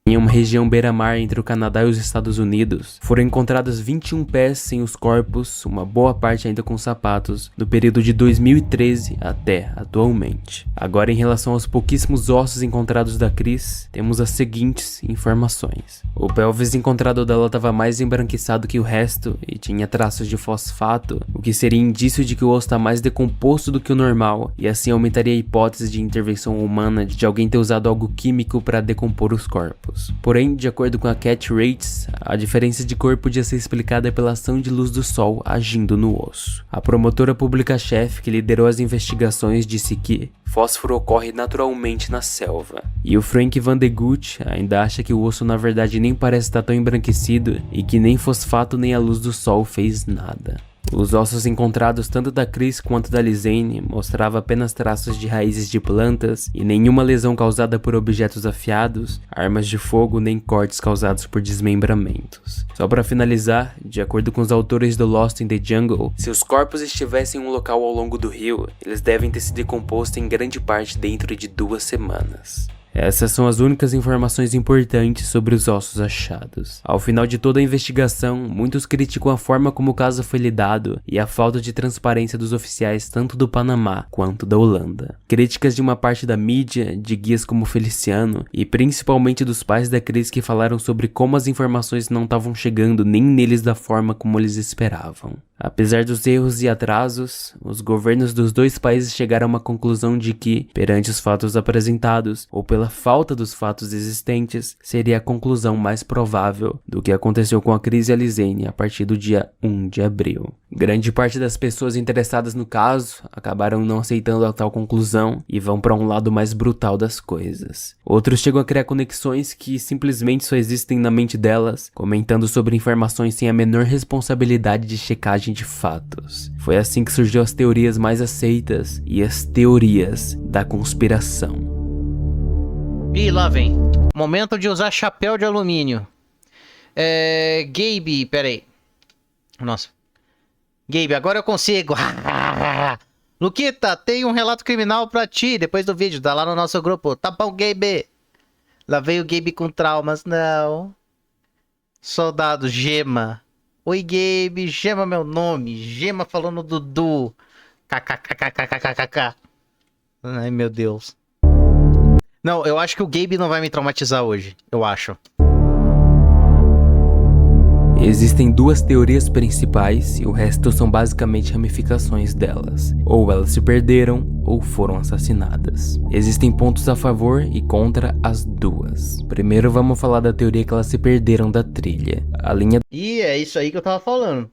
Em uma região beira-mar entre o Canadá e os Estados Unidos, foram encontrados 21 pés sem os corpos, uma boa parte ainda com sapatos, no período de 2013 até atualmente. Agora, em relação aos pouquíssimos ossos encontrados da Chris, temos as seguintes informações. O pelvis encontrado dela estava mais embranquiçado que o resto e tinha traços de fosfato, o que seria indício de que o osso está mais decomposto do que o normal, e assim aumentaria a hipótese de intervenção humana de alguém ter usado algo químico para decompor os corpos. corpos. Porém, de acordo com a Cat Rates, a diferença de cor podia ser explicada pela ação de luz do sol agindo no osso. A promotora pública-chefe que liderou as investigações disse que fósforo ocorre naturalmente na selva. E o Frank Van de Gucht ainda acha que o osso na verdade nem parece estar tão embranquecido e que nem fosfato nem a luz do sol fez nada. Os ossos encontrados tanto da Chris quanto da Lizane mostravam apenas traços de raízes de plantas e nenhuma lesão causada por objetos afiados, armas de fogo nem cortes causados por desmembramentos. Só para finalizar, de acordo com os autores do Lost in the Jungle, se os corpos estivessem em um local ao longo do rio, eles devem ter se decomposto em grande parte dentro de 2 semanas. Essas são as únicas informações importantes sobre os ossos achados. Ao final de toda a investigação, muitos criticam a forma como o caso foi lidado e a falta de transparência dos oficiais tanto do Panamá quanto da Holanda. Críticas de uma parte da mídia, de guias como Feliciano e principalmente dos pais da Chris que falaram sobre como as informações não estavam chegando nem neles da forma como eles esperavam. Apesar dos erros e atrasos, os governos dos 2 países chegaram a uma conclusão de que, perante os fatos apresentados, ou pela falta dos fatos existentes, seria a conclusão mais provável do que aconteceu com a Chris e a Lizane a partir do dia 1 de abril. Grande parte das pessoas interessadas no caso acabaram não aceitando a tal conclusão e vão para um lado mais brutal das coisas. Outros chegam a criar conexões que simplesmente só existem na mente delas, comentando sobre informações sem a menor responsabilidade de checagem de fatos. Foi assim que surgiu as teorias mais aceitas e as teorias da conspiração. E lá vem. Momento de usar chapéu de alumínio. Gabe, peraí. Nossa. Gabe, agora eu consigo. Luquita, tem um relato criminal pra ti depois do vídeo. Tá lá no nosso grupo. Tá bom, Gabe. Lá veio o Gabe com traumas. Não. Soldado Gema. Oi, Gabe. Gema meu nome. Gema falando Dudu. KKKKKKKK. Ai, meu Deus. Não, eu acho que o Gabe não vai me traumatizar hoje. Eu acho. Existem 2 teorias principais e o resto são basicamente ramificações delas. Ou elas se perderam ou foram assassinadas. Existem pontos a favor e contra as 2. Primeiro vamos falar da teoria que elas se perderam da trilha. A linha... E é isso aí que eu tava falando.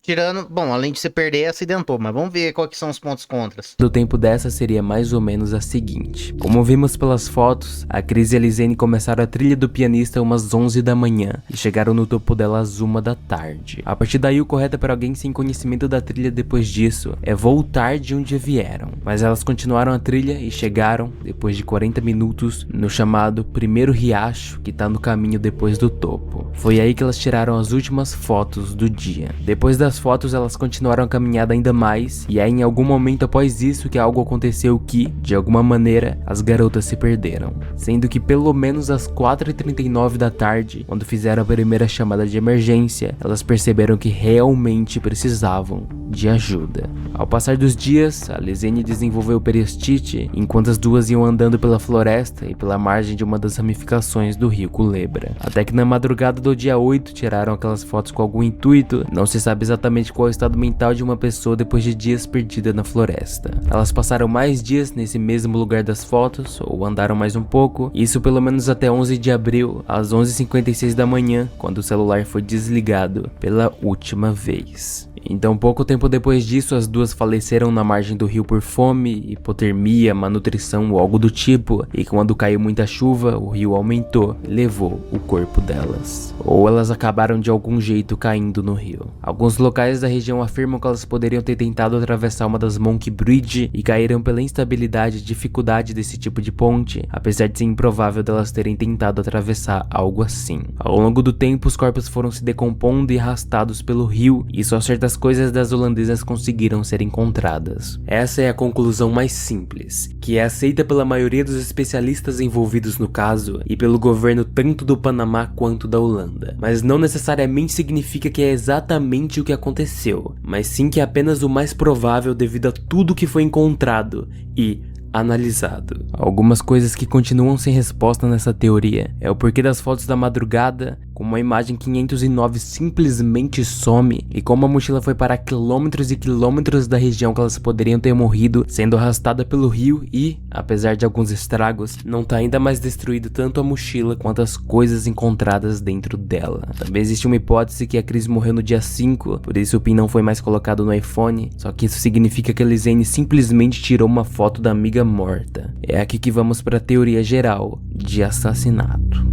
Tirando, bom, além de se perder, acidentou, mas vamos ver quais que são os pontos contras. Do tempo dessa seria mais ou menos a seguinte. Como vimos pelas fotos, a Chris e a Lizane começaram a trilha do pianista umas 11 da manhã e chegaram no topo dela às 1 da tarde. A partir daí, o correto para alguém sem conhecimento da trilha depois disso é voltar de onde vieram. Mas elas continuaram a trilha e chegaram, depois de 40 minutos, no chamado primeiro riacho que tá no caminho depois do topo. Foi aí que elas tiraram as últimas fotos do dia. Depois das fotos, elas continuaram a caminhada ainda mais, e é em algum momento após isso que algo aconteceu que, de alguma maneira, as garotas se perderam. Sendo que pelo menos às 4h39 da tarde, quando fizeram a primeira chamada de emergência, elas perceberam que realmente precisavam de ajuda. Ao passar dos dias, a Lizane desenvolveu periostite, enquanto as duas iam andando pela floresta e pela margem de uma das ramificações do rio Culebra. Até que na madrugada do dia 8 tiraram aquelas fotos com algum intuito, não se sabe exatamente qual é o estado mental de uma pessoa depois de dias perdida na floresta. Elas passaram mais dias nesse mesmo lugar das fotos, ou andaram mais um pouco, isso pelo menos até 11 de abril, às 11h56 da manhã, quando o celular foi desligado pela última vez. Então, pouco tempo depois disso, as duas faleceram na margem do rio por fome, hipotermia, malnutrição ou algo do tipo, e quando caiu muita chuva, o rio aumentou e levou o corpo delas. Ou elas acabaram de algum jeito caindo no rio. Alguns locais da região afirmam que elas poderiam ter tentado atravessar uma das Monkey Bridge e caíram pela instabilidade e dificuldade desse tipo de ponte, apesar de ser improvável delas terem tentado atravessar algo assim. Ao longo do tempo, os corpos foram se decompondo e arrastados pelo rio, e só certas coisas das holandesas conseguiram ser encontradas. Essa é a conclusão mais simples, que é aceita pela maioria dos especialistas envolvidos no caso e pelo governo tanto do Panamá quanto da Holanda. Mas não necessariamente significa que é exatamente o que aconteceu, mas sim que é apenas o mais provável devido a tudo que foi encontrado e analisado. Algumas coisas que continuam sem resposta nessa teoria é o porquê das fotos da madrugada, como a imagem 509 simplesmente some e como a mochila foi parar quilômetros e quilômetros da região que elas poderiam ter morrido, sendo arrastada pelo rio e, apesar de alguns estragos, não tá ainda mais destruído tanto a mochila quanto as coisas encontradas dentro dela. Também existe uma hipótese que a Chris morreu no dia 5, por isso o PIN não foi mais colocado no iPhone, só que isso significa que a Lizane simplesmente tirou uma foto da amiga morta. É aqui que vamos para a teoria geral de assassinato.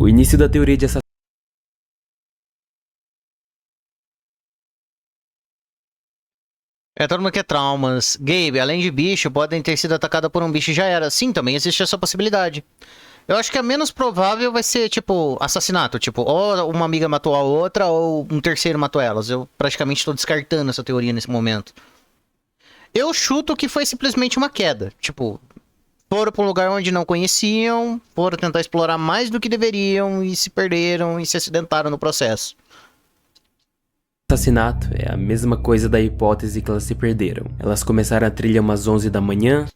O início da teoria de assassinato Todo mundo quer traumas. Gabe, além de bicho, podem ter sido atacadas por um bicho e já era. Sim, também existe essa possibilidade. Eu acho que a menos provável vai ser, tipo, assassinato. Tipo, ou uma amiga matou a outra, ou um terceiro matou elas. Eu praticamente estou descartando essa teoria nesse momento. Eu chuto que foi simplesmente uma queda. Tipo, foram para um lugar onde não conheciam, foram tentar explorar mais do que deveriam e se perderam e se acidentaram no processo. Assassinato é a mesma coisa da hipótese que elas se perderam. Elas começaram a trilha umas 11 da manhã.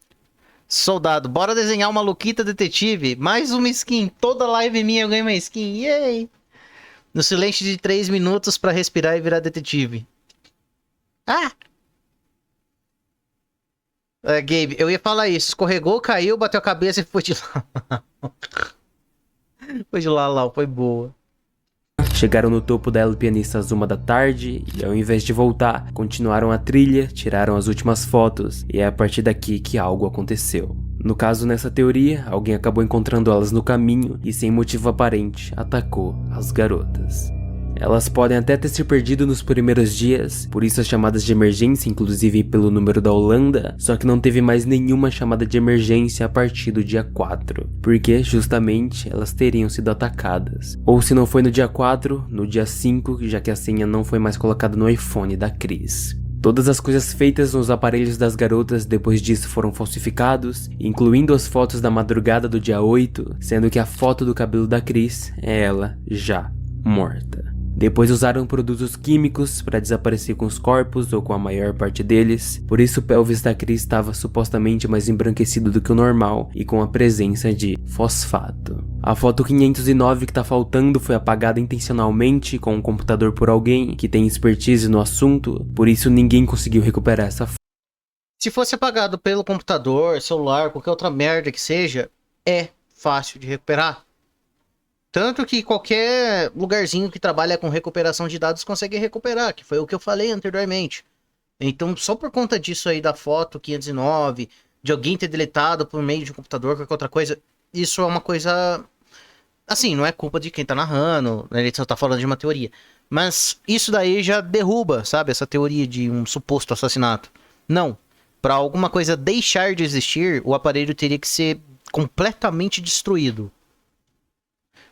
Soldado, bora desenhar uma Luquita detetive. Mais uma skin. Toda live minha eu ganho uma skin. Yay! No silêncio de 3 minutos pra respirar e virar detetive. Ah! Gabe, eu ia falar isso. Escorregou, caiu, bateu a cabeça e foi de lá. Foi de lá, foi boa. Chegaram no topo da El Pianista às 1 da tarde e ao invés de voltar, continuaram a trilha, tiraram as últimas fotos e é a partir daqui que algo aconteceu. No caso, nessa teoria, alguém acabou encontrando elas no caminho e sem motivo aparente, atacou as garotas. Elas podem até ter se perdido nos primeiros dias, por isso as chamadas de emergência, inclusive pelo número da Holanda, só que não teve mais nenhuma chamada de emergência a partir do dia 4, porque justamente elas teriam sido atacadas. Ou se não foi no dia 4, no dia 5, já que a senha não foi mais colocada no iPhone da Chris. Todas as coisas feitas nos aparelhos das garotas depois disso foram falsificados, incluindo as fotos da madrugada do dia 8, sendo que a foto do cabelo da Chris é ela já morta. Depois usaram produtos químicos para desaparecer com os corpos ou com a maior parte deles, por isso o pelvis da Chris estava supostamente mais embranquecido do que o normal e com a presença de fosfato. A foto 509 que tá faltando foi apagada intencionalmente com um computador por alguém que tem expertise no assunto, por isso ninguém conseguiu recuperar essa foto. Se fosse apagado pelo computador, celular, qualquer outra merda que seja, é fácil de recuperar. Tanto que qualquer lugarzinho que trabalha com recuperação de dados consegue recuperar, que foi o que eu falei anteriormente. Então, só por conta disso aí da foto 509, de alguém ter deletado por meio de um computador, qualquer outra coisa, isso é uma coisa... Assim, não é culpa de quem tá narrando, né? Ele só tá falando de uma teoria. Mas isso daí já derruba, sabe, essa teoria de um suposto assassinato. Não. Para alguma coisa deixar de existir, o aparelho teria que ser completamente destruído.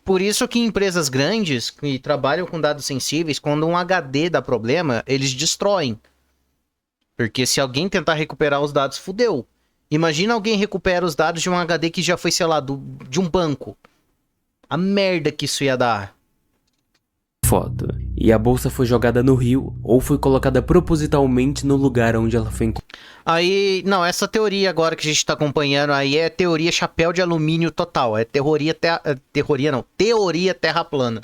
Por isso que empresas grandes que trabalham com dados sensíveis, quando um HD dá problema, eles destroem. Porque se alguém tentar recuperar os dados, fudeu. Imagina alguém recupera os dados de um HD que já foi, sei lá, de um banco. A merda que isso ia dar. Foto. E a bolsa foi jogada no rio ou foi colocada propositalmente no lugar onde ela foi encontrada. Aí, não, essa teoria agora que a gente tá acompanhando aí é teoria chapéu de alumínio total. É teoria terra plana.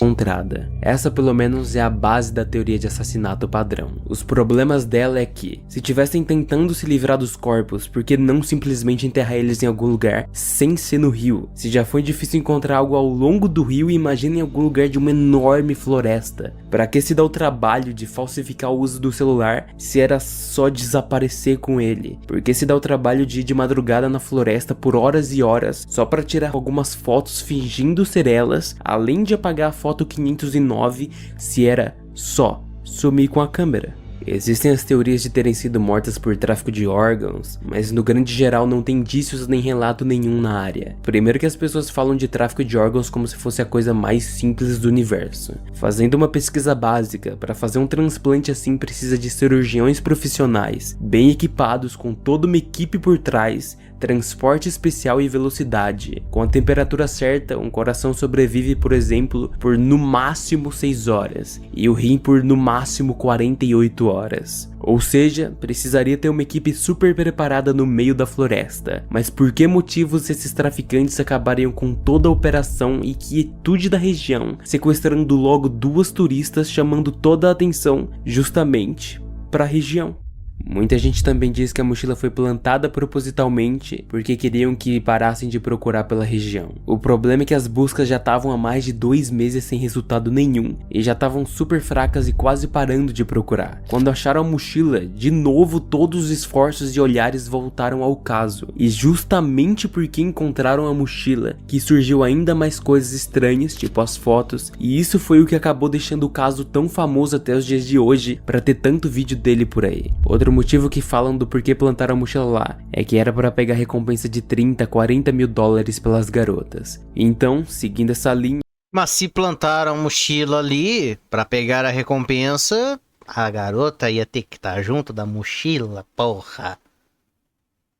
Essa pelo menos é a base da teoria de assassinato padrão. Os problemas dela é que, se tivessem tentando se livrar dos corpos, por que não simplesmente enterrar eles em algum lugar sem ser no rio? Se já foi difícil encontrar algo ao longo do rio, imagina em algum lugar de uma enorme floresta. Pra que se dá o trabalho de falsificar o uso do celular se era só desaparecer com ele? Porque se dá o trabalho de ir de madrugada na floresta por horas e horas só pra tirar algumas fotos fingindo ser elas, além de apagar a foto 509 se era só sumir com a câmera? Existem as teorias de terem sido mortas por tráfico de órgãos, mas no grande geral não tem indícios nem relato nenhum na área. Primeiro que as pessoas falam de tráfico de órgãos como se fosse a coisa mais simples do universo. Fazendo uma pesquisa básica, para fazer um transplante assim precisa de cirurgiões profissionais, bem equipados com toda uma equipe por trás, transporte especial e velocidade. Com a temperatura certa, um coração sobrevive, por exemplo, por no máximo 6 horas e o rim por no máximo 48 horas. Ou seja, precisaria ter uma equipe super preparada no meio da floresta. Mas por que motivos esses traficantes acabariam com toda a operação e quietude da região, sequestrando logo 2 turistas, chamando toda a atenção justamente para a região? Muita gente também diz que a mochila foi plantada propositalmente porque queriam que parassem de procurar pela região. O problema é que as buscas já estavam há mais de 2 meses sem resultado nenhum e já estavam super fracas e quase parando de procurar. Quando acharam a mochila, de novo todos os esforços e olhares voltaram ao caso. E justamente porque encontraram a mochila que surgiu ainda mais coisas estranhas, tipo as fotos, e isso foi o que acabou deixando o caso tão famoso até os dias de hoje para ter tanto vídeo dele por aí. Outro motivo que falam do porquê plantaram a mochila lá é que era para pegar recompensa de 30 a 40 mil dólares pelas garotas. Então, seguindo essa linha... Mas se plantaram a mochila ali pra pegar a recompensa, a garota ia ter que estar junto da mochila, porra.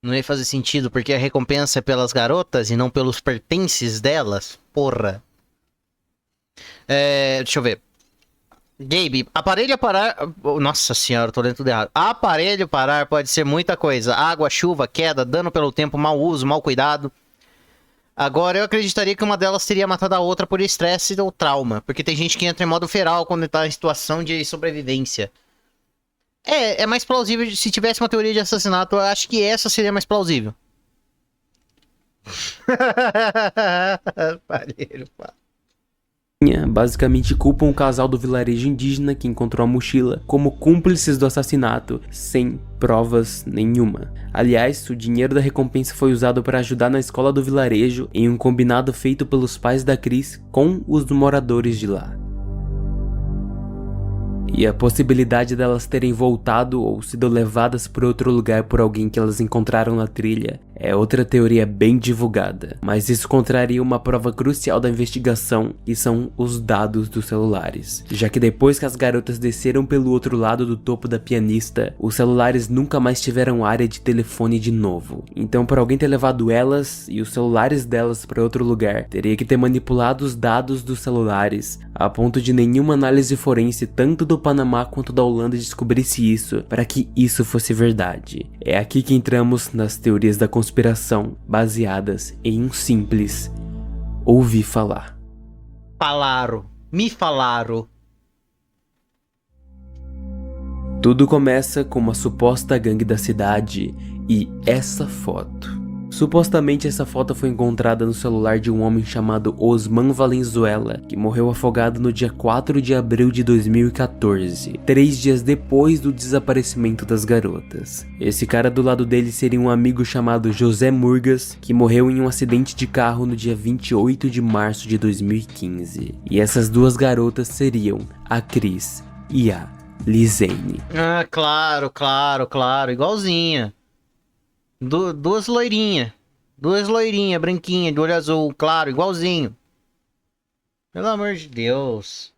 Não ia fazer sentido porque a recompensa é pelas garotas e não pelos pertences delas, porra. Deixa eu ver. Gabe, aparelho a parar... Nossa senhora, tô lendo tudo errado. Aparelho parar pode ser muita coisa. Água, chuva, queda, dano pelo tempo, mau uso, mau cuidado. Agora, eu acreditaria que uma delas teria matado a outra por estresse ou trauma. Porque tem gente que entra em modo feral quando tá em situação de sobrevivência. É mais plausível. Se tivesse uma teoria de assassinato, eu acho que essa seria mais plausível. Aparelho parar. Basicamente culpam o casal do vilarejo indígena que encontrou a mochila como cúmplices do assassinato, sem provas nenhuma. Aliás, o dinheiro da recompensa foi usado para ajudar na escola do vilarejo em um combinado feito pelos pais da Chris com os moradores de lá. E a possibilidade delas terem voltado ou sido levadas para outro lugar por alguém que elas encontraram na trilha é outra teoria bem divulgada, mas isso contraria uma prova crucial da investigação, que são os dados dos celulares, já que depois que as garotas desceram pelo outro lado do topo da pianista, os celulares nunca mais tiveram área de telefone de novo. Então, para alguém ter levado elas e os celulares delas para outro lugar, teria que ter manipulado os dados dos celulares, a ponto de nenhuma análise forense, tanto do Panamá quanto da Holanda, descobrisse isso, para que isso fosse verdade. É aqui que entramos nas teorias da conspiração baseadas em um simples ouvi falar. Me falaram. Tudo começa com uma suposta gangue da cidade e essa foto. Supostamente essa foto foi encontrada no celular de um homem chamado Osman Valenzuela, que morreu afogado no dia 4 de abril de 2014, 3 dias depois do desaparecimento das garotas. Esse cara do lado dele seria um amigo chamado José Murgas, que morreu em um acidente de carro no dia 28 de março de 2015. E essas 2 garotas seriam a Chris e a Lizane. Ah, claro, igualzinha. Duas loirinhas, branquinha, de olho azul, claro, igualzinho. Pelo amor de Deus.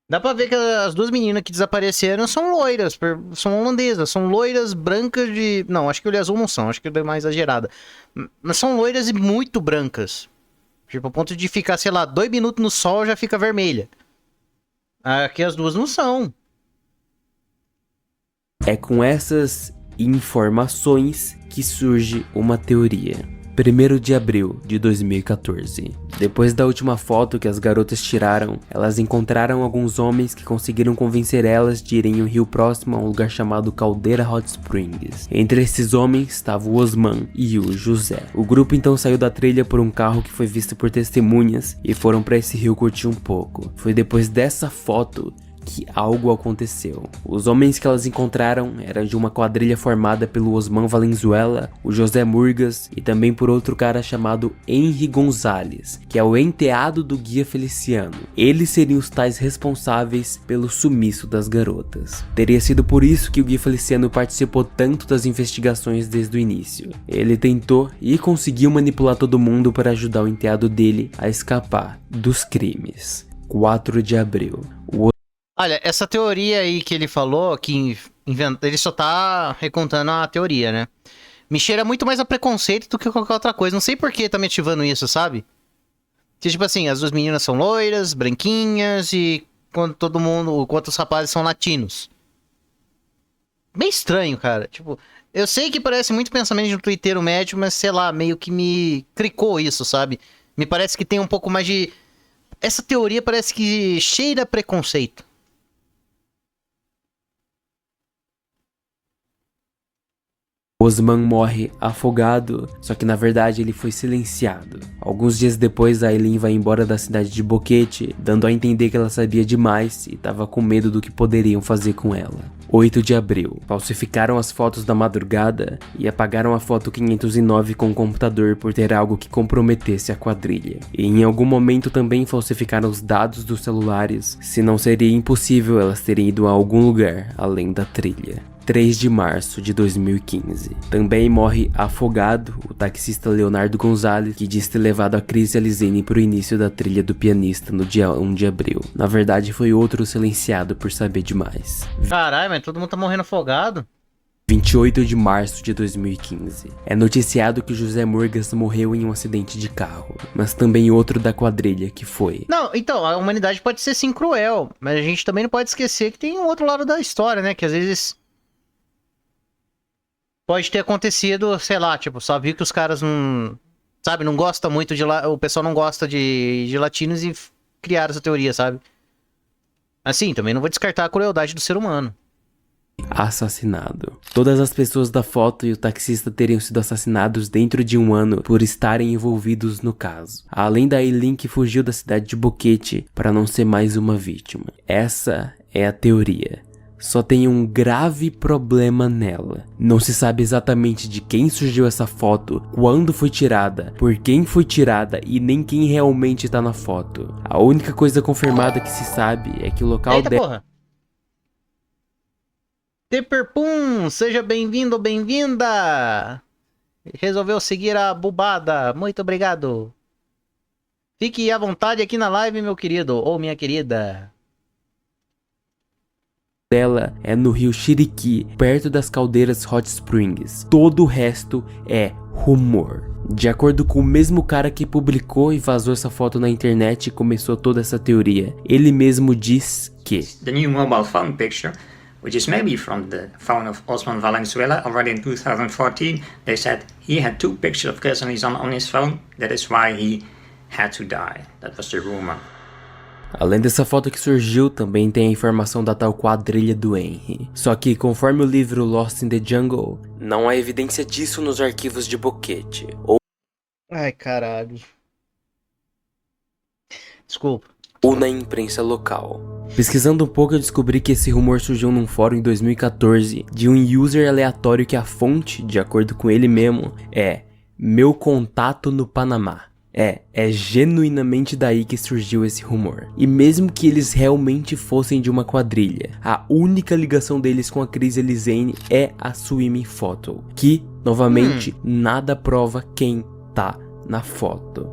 Dá pra ver que as 2 meninas que desapareceram são loiras, são holandesas, são loiras brancas de... Não, acho que olho azul não são, acho que é mais exagerada. Mas são loiras e muito brancas. Tipo, a ponto de ficar, sei lá, 2 minutos no sol já fica vermelha. Aqui as 2 não são. É com essas informações que surge uma teoria. 1º de abril de 2014. Depois da última foto que as garotas tiraram, elas encontraram alguns homens que conseguiram convencer elas de irem em um rio próximo a um lugar chamado Caldeira Hot Springs. Entre esses homens estava o Osman e o José. O grupo então saiu da trilha por um carro que foi visto por testemunhas e foram para esse rio curtir um pouco. Foi depois dessa foto que algo aconteceu. Os homens que elas encontraram eram de uma quadrilha formada pelo Osman Valenzuela, o José Murgas e também por outro cara chamado Henry Gonzalez, que é o enteado do guia Feliciano. Eles seriam os tais responsáveis pelo sumiço das garotas. Teria sido por isso que o guia Feliciano participou tanto das investigações desde o início. Ele tentou e conseguiu manipular todo mundo para ajudar o enteado dele a escapar dos crimes. 4 de abril. Olha, essa teoria aí que ele falou, que Ele só tá recontando a teoria, né? Me cheira muito mais a preconceito do que qualquer outra coisa. Não sei por que tá me ativando isso, sabe? Que, tipo assim, as duas meninas são loiras, branquinhas e enquanto os rapazes são latinos. Bem estranho, cara. Tipo, eu sei que parece muito pensamento de um twitteiro médio, mas sei lá, meio que me clicou isso, sabe? Me parece que tem um pouco mais de... Essa teoria parece que cheira a preconceito. Osman morre afogado, só que na verdade ele foi silenciado. Alguns dias depois, Aileen vai embora da cidade de Boquete, dando a entender que ela sabia demais e estava com medo do que poderiam fazer com ela. 8 de abril. Falsificaram as fotos da madrugada e apagaram a foto 509 com o computador por ter algo que comprometesse a quadrilha. E em algum momento também falsificaram os dados dos celulares, senão seria impossível elas terem ido a algum lugar além da trilha. 3 de março de 2015. Também morre afogado o taxista Leonardo Gonzalez, que diz ter levado a Cris e a Lizane para o início da trilha do pianista no dia 1 de abril. Na verdade, foi outro silenciado por saber demais. Caralho, mas todo mundo tá morrendo afogado. 28 de março de 2015. É noticiado que José Murgas morreu em um acidente de carro, mas também outro da quadrilha que foi. Não, então, a humanidade pode ser sim cruel, mas a gente também não pode esquecer que tem um outro lado da história, né? Que às vezes... Pode ter acontecido, sei lá, tipo, só viu que os caras não... Sabe, não gosta muito de... O pessoal não gosta de latinos e criaram essa teoria, sabe? Assim, também não vou descartar a crueldade do ser humano. Assassinado. Todas as pessoas da foto e o taxista teriam sido assassinados dentro de um ano por estarem envolvidos no caso. Além da Aileen que fugiu da cidade de Boquete para não ser mais uma vítima. Essa é a teoria. Só tem um grave problema nela. Não se sabe exatamente de quem surgiu essa foto, quando foi tirada, por quem foi tirada e nem quem realmente tá na foto. A única coisa confirmada que se sabe é que o local dela... Teperpum, seja bem-vindo ou bem-vinda! Resolveu seguir a bubada, muito obrigado. Fique à vontade aqui na live, meu querido, ou minha querida. Dela é no rio Chiriqui, perto das caldeiras Hot Springs. Todo o resto é rumor. De acordo com o mesmo cara que publicou e vazou essa foto na internet e começou toda essa teoria, ele mesmo diz que the new mobile phone picture, which is maybe from the phone of Osman Valenzuela already in 2014, they said he had 2 pictures of Gus and Lizane on his phone. That is why he had to die. That was the rumor. Além dessa foto que surgiu, também tem a informação da tal quadrilha do Henry. Só que, conforme o livro Lost in the Jungle, não há evidência disso nos arquivos de Boquete. Ai, caralho. Desculpa. Ou na imprensa local. Pesquisando um pouco, eu descobri que esse rumor surgiu num fórum em 2014 de um user aleatório que a fonte, de acordo com ele mesmo, é meu contato no Panamá. É genuinamente daí que surgiu esse rumor. E mesmo que eles realmente fossem de uma quadrilha, a única ligação deles com a Cris e a Lizane é a Swimming Photo, que, novamente, nada prova quem tá na foto.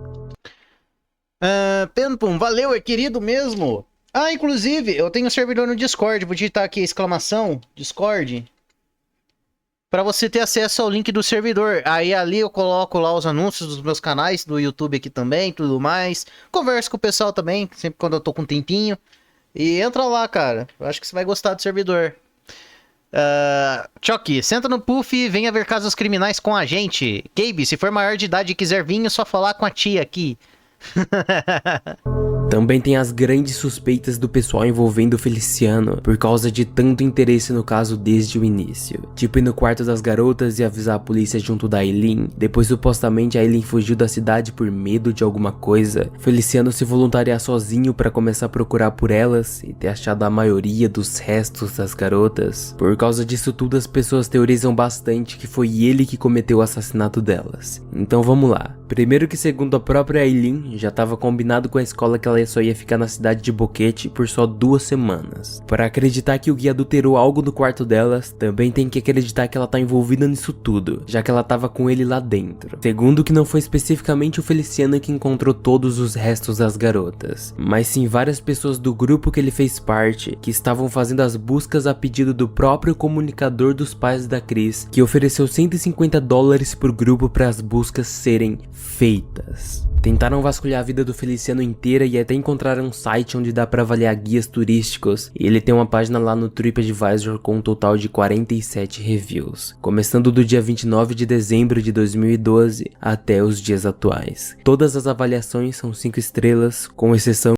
Penpum, valeu, é querido mesmo. Ah, inclusive, eu tenho um servidor no Discord, vou digitar aqui exclamação, Discord, para você ter acesso ao link do servidor. Aí ali eu coloco lá os anúncios dos meus canais, do YouTube aqui também, tudo mais. Converso com o pessoal também, sempre quando eu tô com um tempinho. E entra lá, cara, eu acho que você vai gostar do servidor. Chucky, senta no puff e venha ver casos criminais com a gente. Gabe, se for maior de idade e quiser vir, é só falar com a tia aqui. Também tem as grandes suspeitas do pessoal envolvendo o Feliciano por causa de tanto interesse no caso desde o início. Tipo ir no quarto das garotas e avisar a polícia junto da Aileen. Depois supostamente a Aileen fugiu da cidade por medo de alguma coisa. Feliciano se voluntariar sozinho para começar a procurar por elas e ter achado a maioria dos restos das garotas. Por causa disso tudo, as pessoas teorizam bastante que foi ele que cometeu o assassinato delas. Então vamos lá. Primeiro que, segundo a própria Aileen, já estava combinado com a escola que ela só ia ficar na cidade de Boquete por só 2 semanas. Para acreditar que o guia adulterou algo no quarto delas, também tem que acreditar que ela tá envolvida nisso tudo, já que ela tava com ele lá dentro. Segundo que não foi especificamente o Feliciano que encontrou todos os restos das garotas, mas sim várias pessoas do grupo que ele fez parte, que estavam fazendo as buscas a pedido do próprio comunicador dos pais da Cris, que ofereceu $150 por grupo para as buscas serem feitas. Tentaram vasculhar a vida do Feliciano inteira e até encontraram um site onde dá pra avaliar guias turísticos, e ele tem uma página lá no TripAdvisor com um total de 47 reviews, começando do dia 29 de dezembro de 2012 até os dias atuais. Todas as avaliações são 5 estrelas, com exceção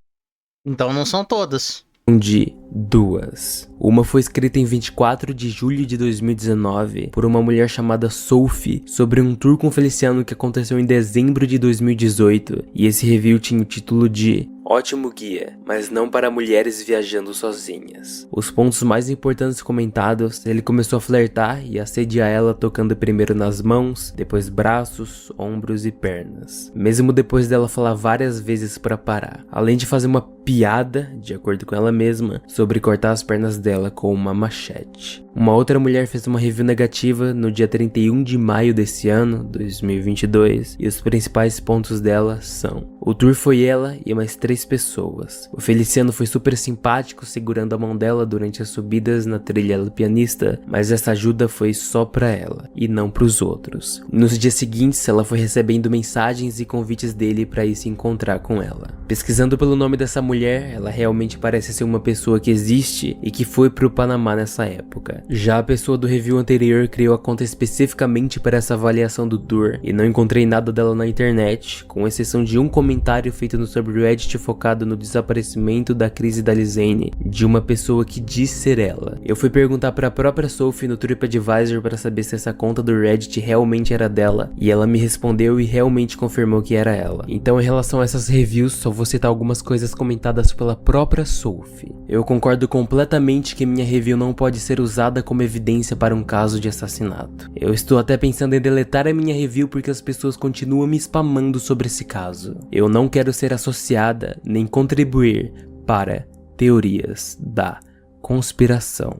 Então não são todas. de 2. Uma foi escrita em 24 de julho de 2019 por uma mulher chamada Sophie sobre um tour com Feliciano que aconteceu em dezembro de 2018, e esse review tinha o título de "Ótimo guia, mas não para mulheres viajando sozinhas". Os pontos mais importantes comentados: ele começou a flertar e assediar ela tocando primeiro nas mãos, depois braços, ombros e pernas, mesmo depois dela falar várias vezes para parar, além de fazer uma piada, de acordo com ela mesma, sobre cortar as pernas dela com uma machete. Uma outra mulher fez uma review negativa no dia 31 de maio desse ano, 2022, e os principais pontos dela são: o tour foi ela e mais 3 pessoas. O Feliciano foi super simpático, segurando a mão dela durante as subidas na trilha do pianista, mas essa ajuda foi só pra ela, e não pros outros. Nos dias seguintes, ela foi recebendo mensagens e convites dele pra ir se encontrar com ela. Pesquisando pelo nome dessa mulher, ela realmente parece ser uma pessoa que existe e que foi pro Panamá nessa época. Já a pessoa do review anterior criou a conta especificamente para essa avaliação do tour, e não encontrei nada dela na internet, com exceção de um comentário feito no subreddit focado no desaparecimento da Cris e da Lizane, de uma pessoa que diz ser ela. Eu fui perguntar para a própria Sophie no TripAdvisor para saber se essa conta do Reddit realmente era dela, e ela me respondeu e realmente confirmou que era ela. Então, em relação a essas reviews, só vou citar algumas coisas comentadas pela própria Sophie. Eu concordo completamente que minha review não pode ser usada como evidência para um caso de assassinato. Eu estou até pensando em deletar a minha review porque as pessoas continuam me spamando sobre esse caso. Eu não quero ser associada nem contribuir para teorias da conspiração.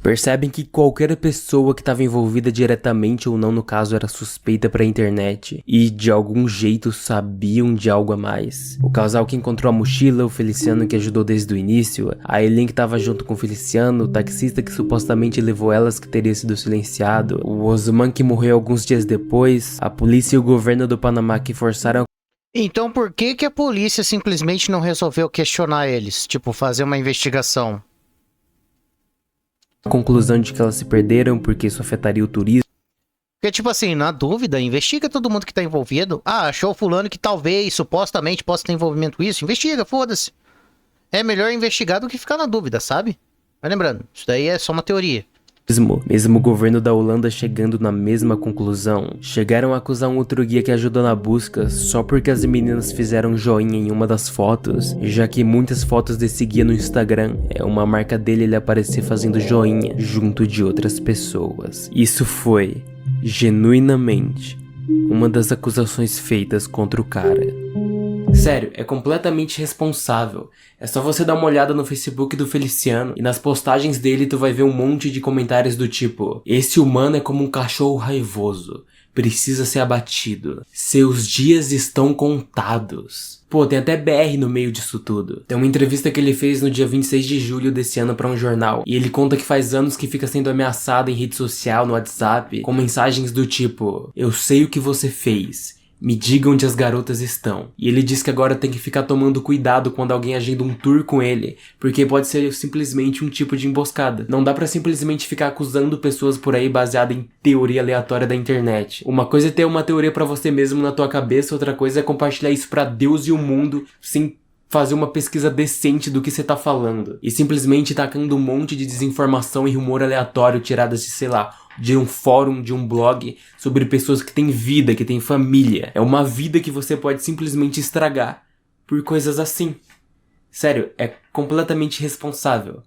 Percebem que qualquer pessoa que estava envolvida diretamente ou não no caso era suspeita pra internet e de algum jeito sabiam de algo a mais. O casal que encontrou a mochila, o Feliciano que ajudou desde o início, a Eileen que estava junto com o Feliciano, o taxista que supostamente levou elas que teria sido silenciado, o Osman que morreu alguns dias depois, a polícia e o governo do Panamá que forçaram. Então por que que a polícia simplesmente não resolveu questionar eles? Tipo, fazer uma investigação? A conclusão de que elas se perderam porque isso afetaria o turismo. Porque, tipo assim, na dúvida, investiga todo mundo que tá envolvido. Ah, achou fulano que talvez, supostamente, possa ter envolvimento com isso. Investiga, foda-se. É melhor investigar do que ficar na dúvida, sabe? Mas lembrando, isso daí é só uma teoria. Mesmo o governo da Holanda chegando na mesma conclusão, chegaram a acusar um outro guia que ajudou na busca só porque as meninas fizeram joinha em uma das fotos, já que muitas fotos desse guia no Instagram é uma marca dele ele aparecer fazendo joinha junto de outras pessoas. Isso foi, genuinamente, uma das acusações feitas contra o cara. Sério, é completamente responsável. É só você dar uma olhada no Facebook do Feliciano e nas postagens dele tu vai ver um monte de comentários do tipo: esse humano é como um cachorro raivoso, precisa ser abatido, seus dias estão contados. Pô, tem até BR no meio disso tudo. Tem uma entrevista que ele fez no dia 26 de julho desse ano pra um jornal, e ele conta que faz anos que fica sendo ameaçado em rede social, no WhatsApp, com mensagens do tipo: eu sei o que você fez, me diga onde as garotas estão. E ele diz que agora tem que ficar tomando cuidado quando alguém agenda um tour com ele, porque pode ser simplesmente um tipo de emboscada. Não dá pra simplesmente ficar acusando pessoas por aí baseada em teoria aleatória da internet. Uma coisa é ter uma teoria pra você mesmo na tua cabeça, outra coisa é compartilhar isso pra Deus e o mundo sem fazer uma pesquisa decente do que você tá falando. E simplesmente tacando um monte de desinformação e rumor aleatório tiradas de, sei lá, de um fórum, de um blog, sobre pessoas que têm vida, que têm família. É uma vida que você pode simplesmente estragar por coisas assim. Sério, é completamente irresponsável.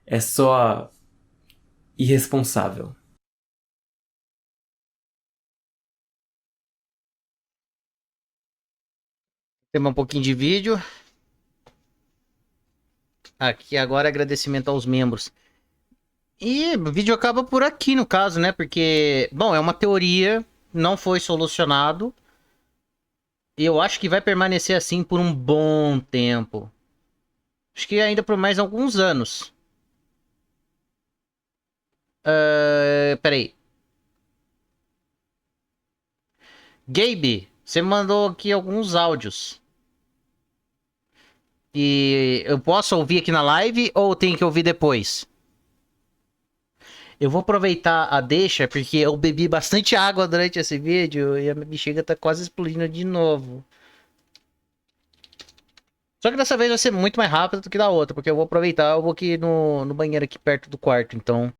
é só irresponsável. Temos um pouquinho de vídeo. Aqui agora agradecimento aos membros. E o vídeo acaba por aqui, no caso, né? Porque, bom, é uma teoria, não foi solucionado. E eu acho que vai permanecer assim por um bom tempo. Acho que ainda por mais alguns anos. Peraí. Gabe, você mandou aqui alguns áudios. E eu posso ouvir aqui na live ou tenho que ouvir depois? Eu vou aproveitar a deixa porque eu bebi bastante água durante esse vídeo e a minha bexiga tá quase explodindo de novo. Só que dessa vez vai ser muito mais rápido do que da outra, porque eu vou aproveitar, eu vou aqui no banheiro aqui perto do quarto, então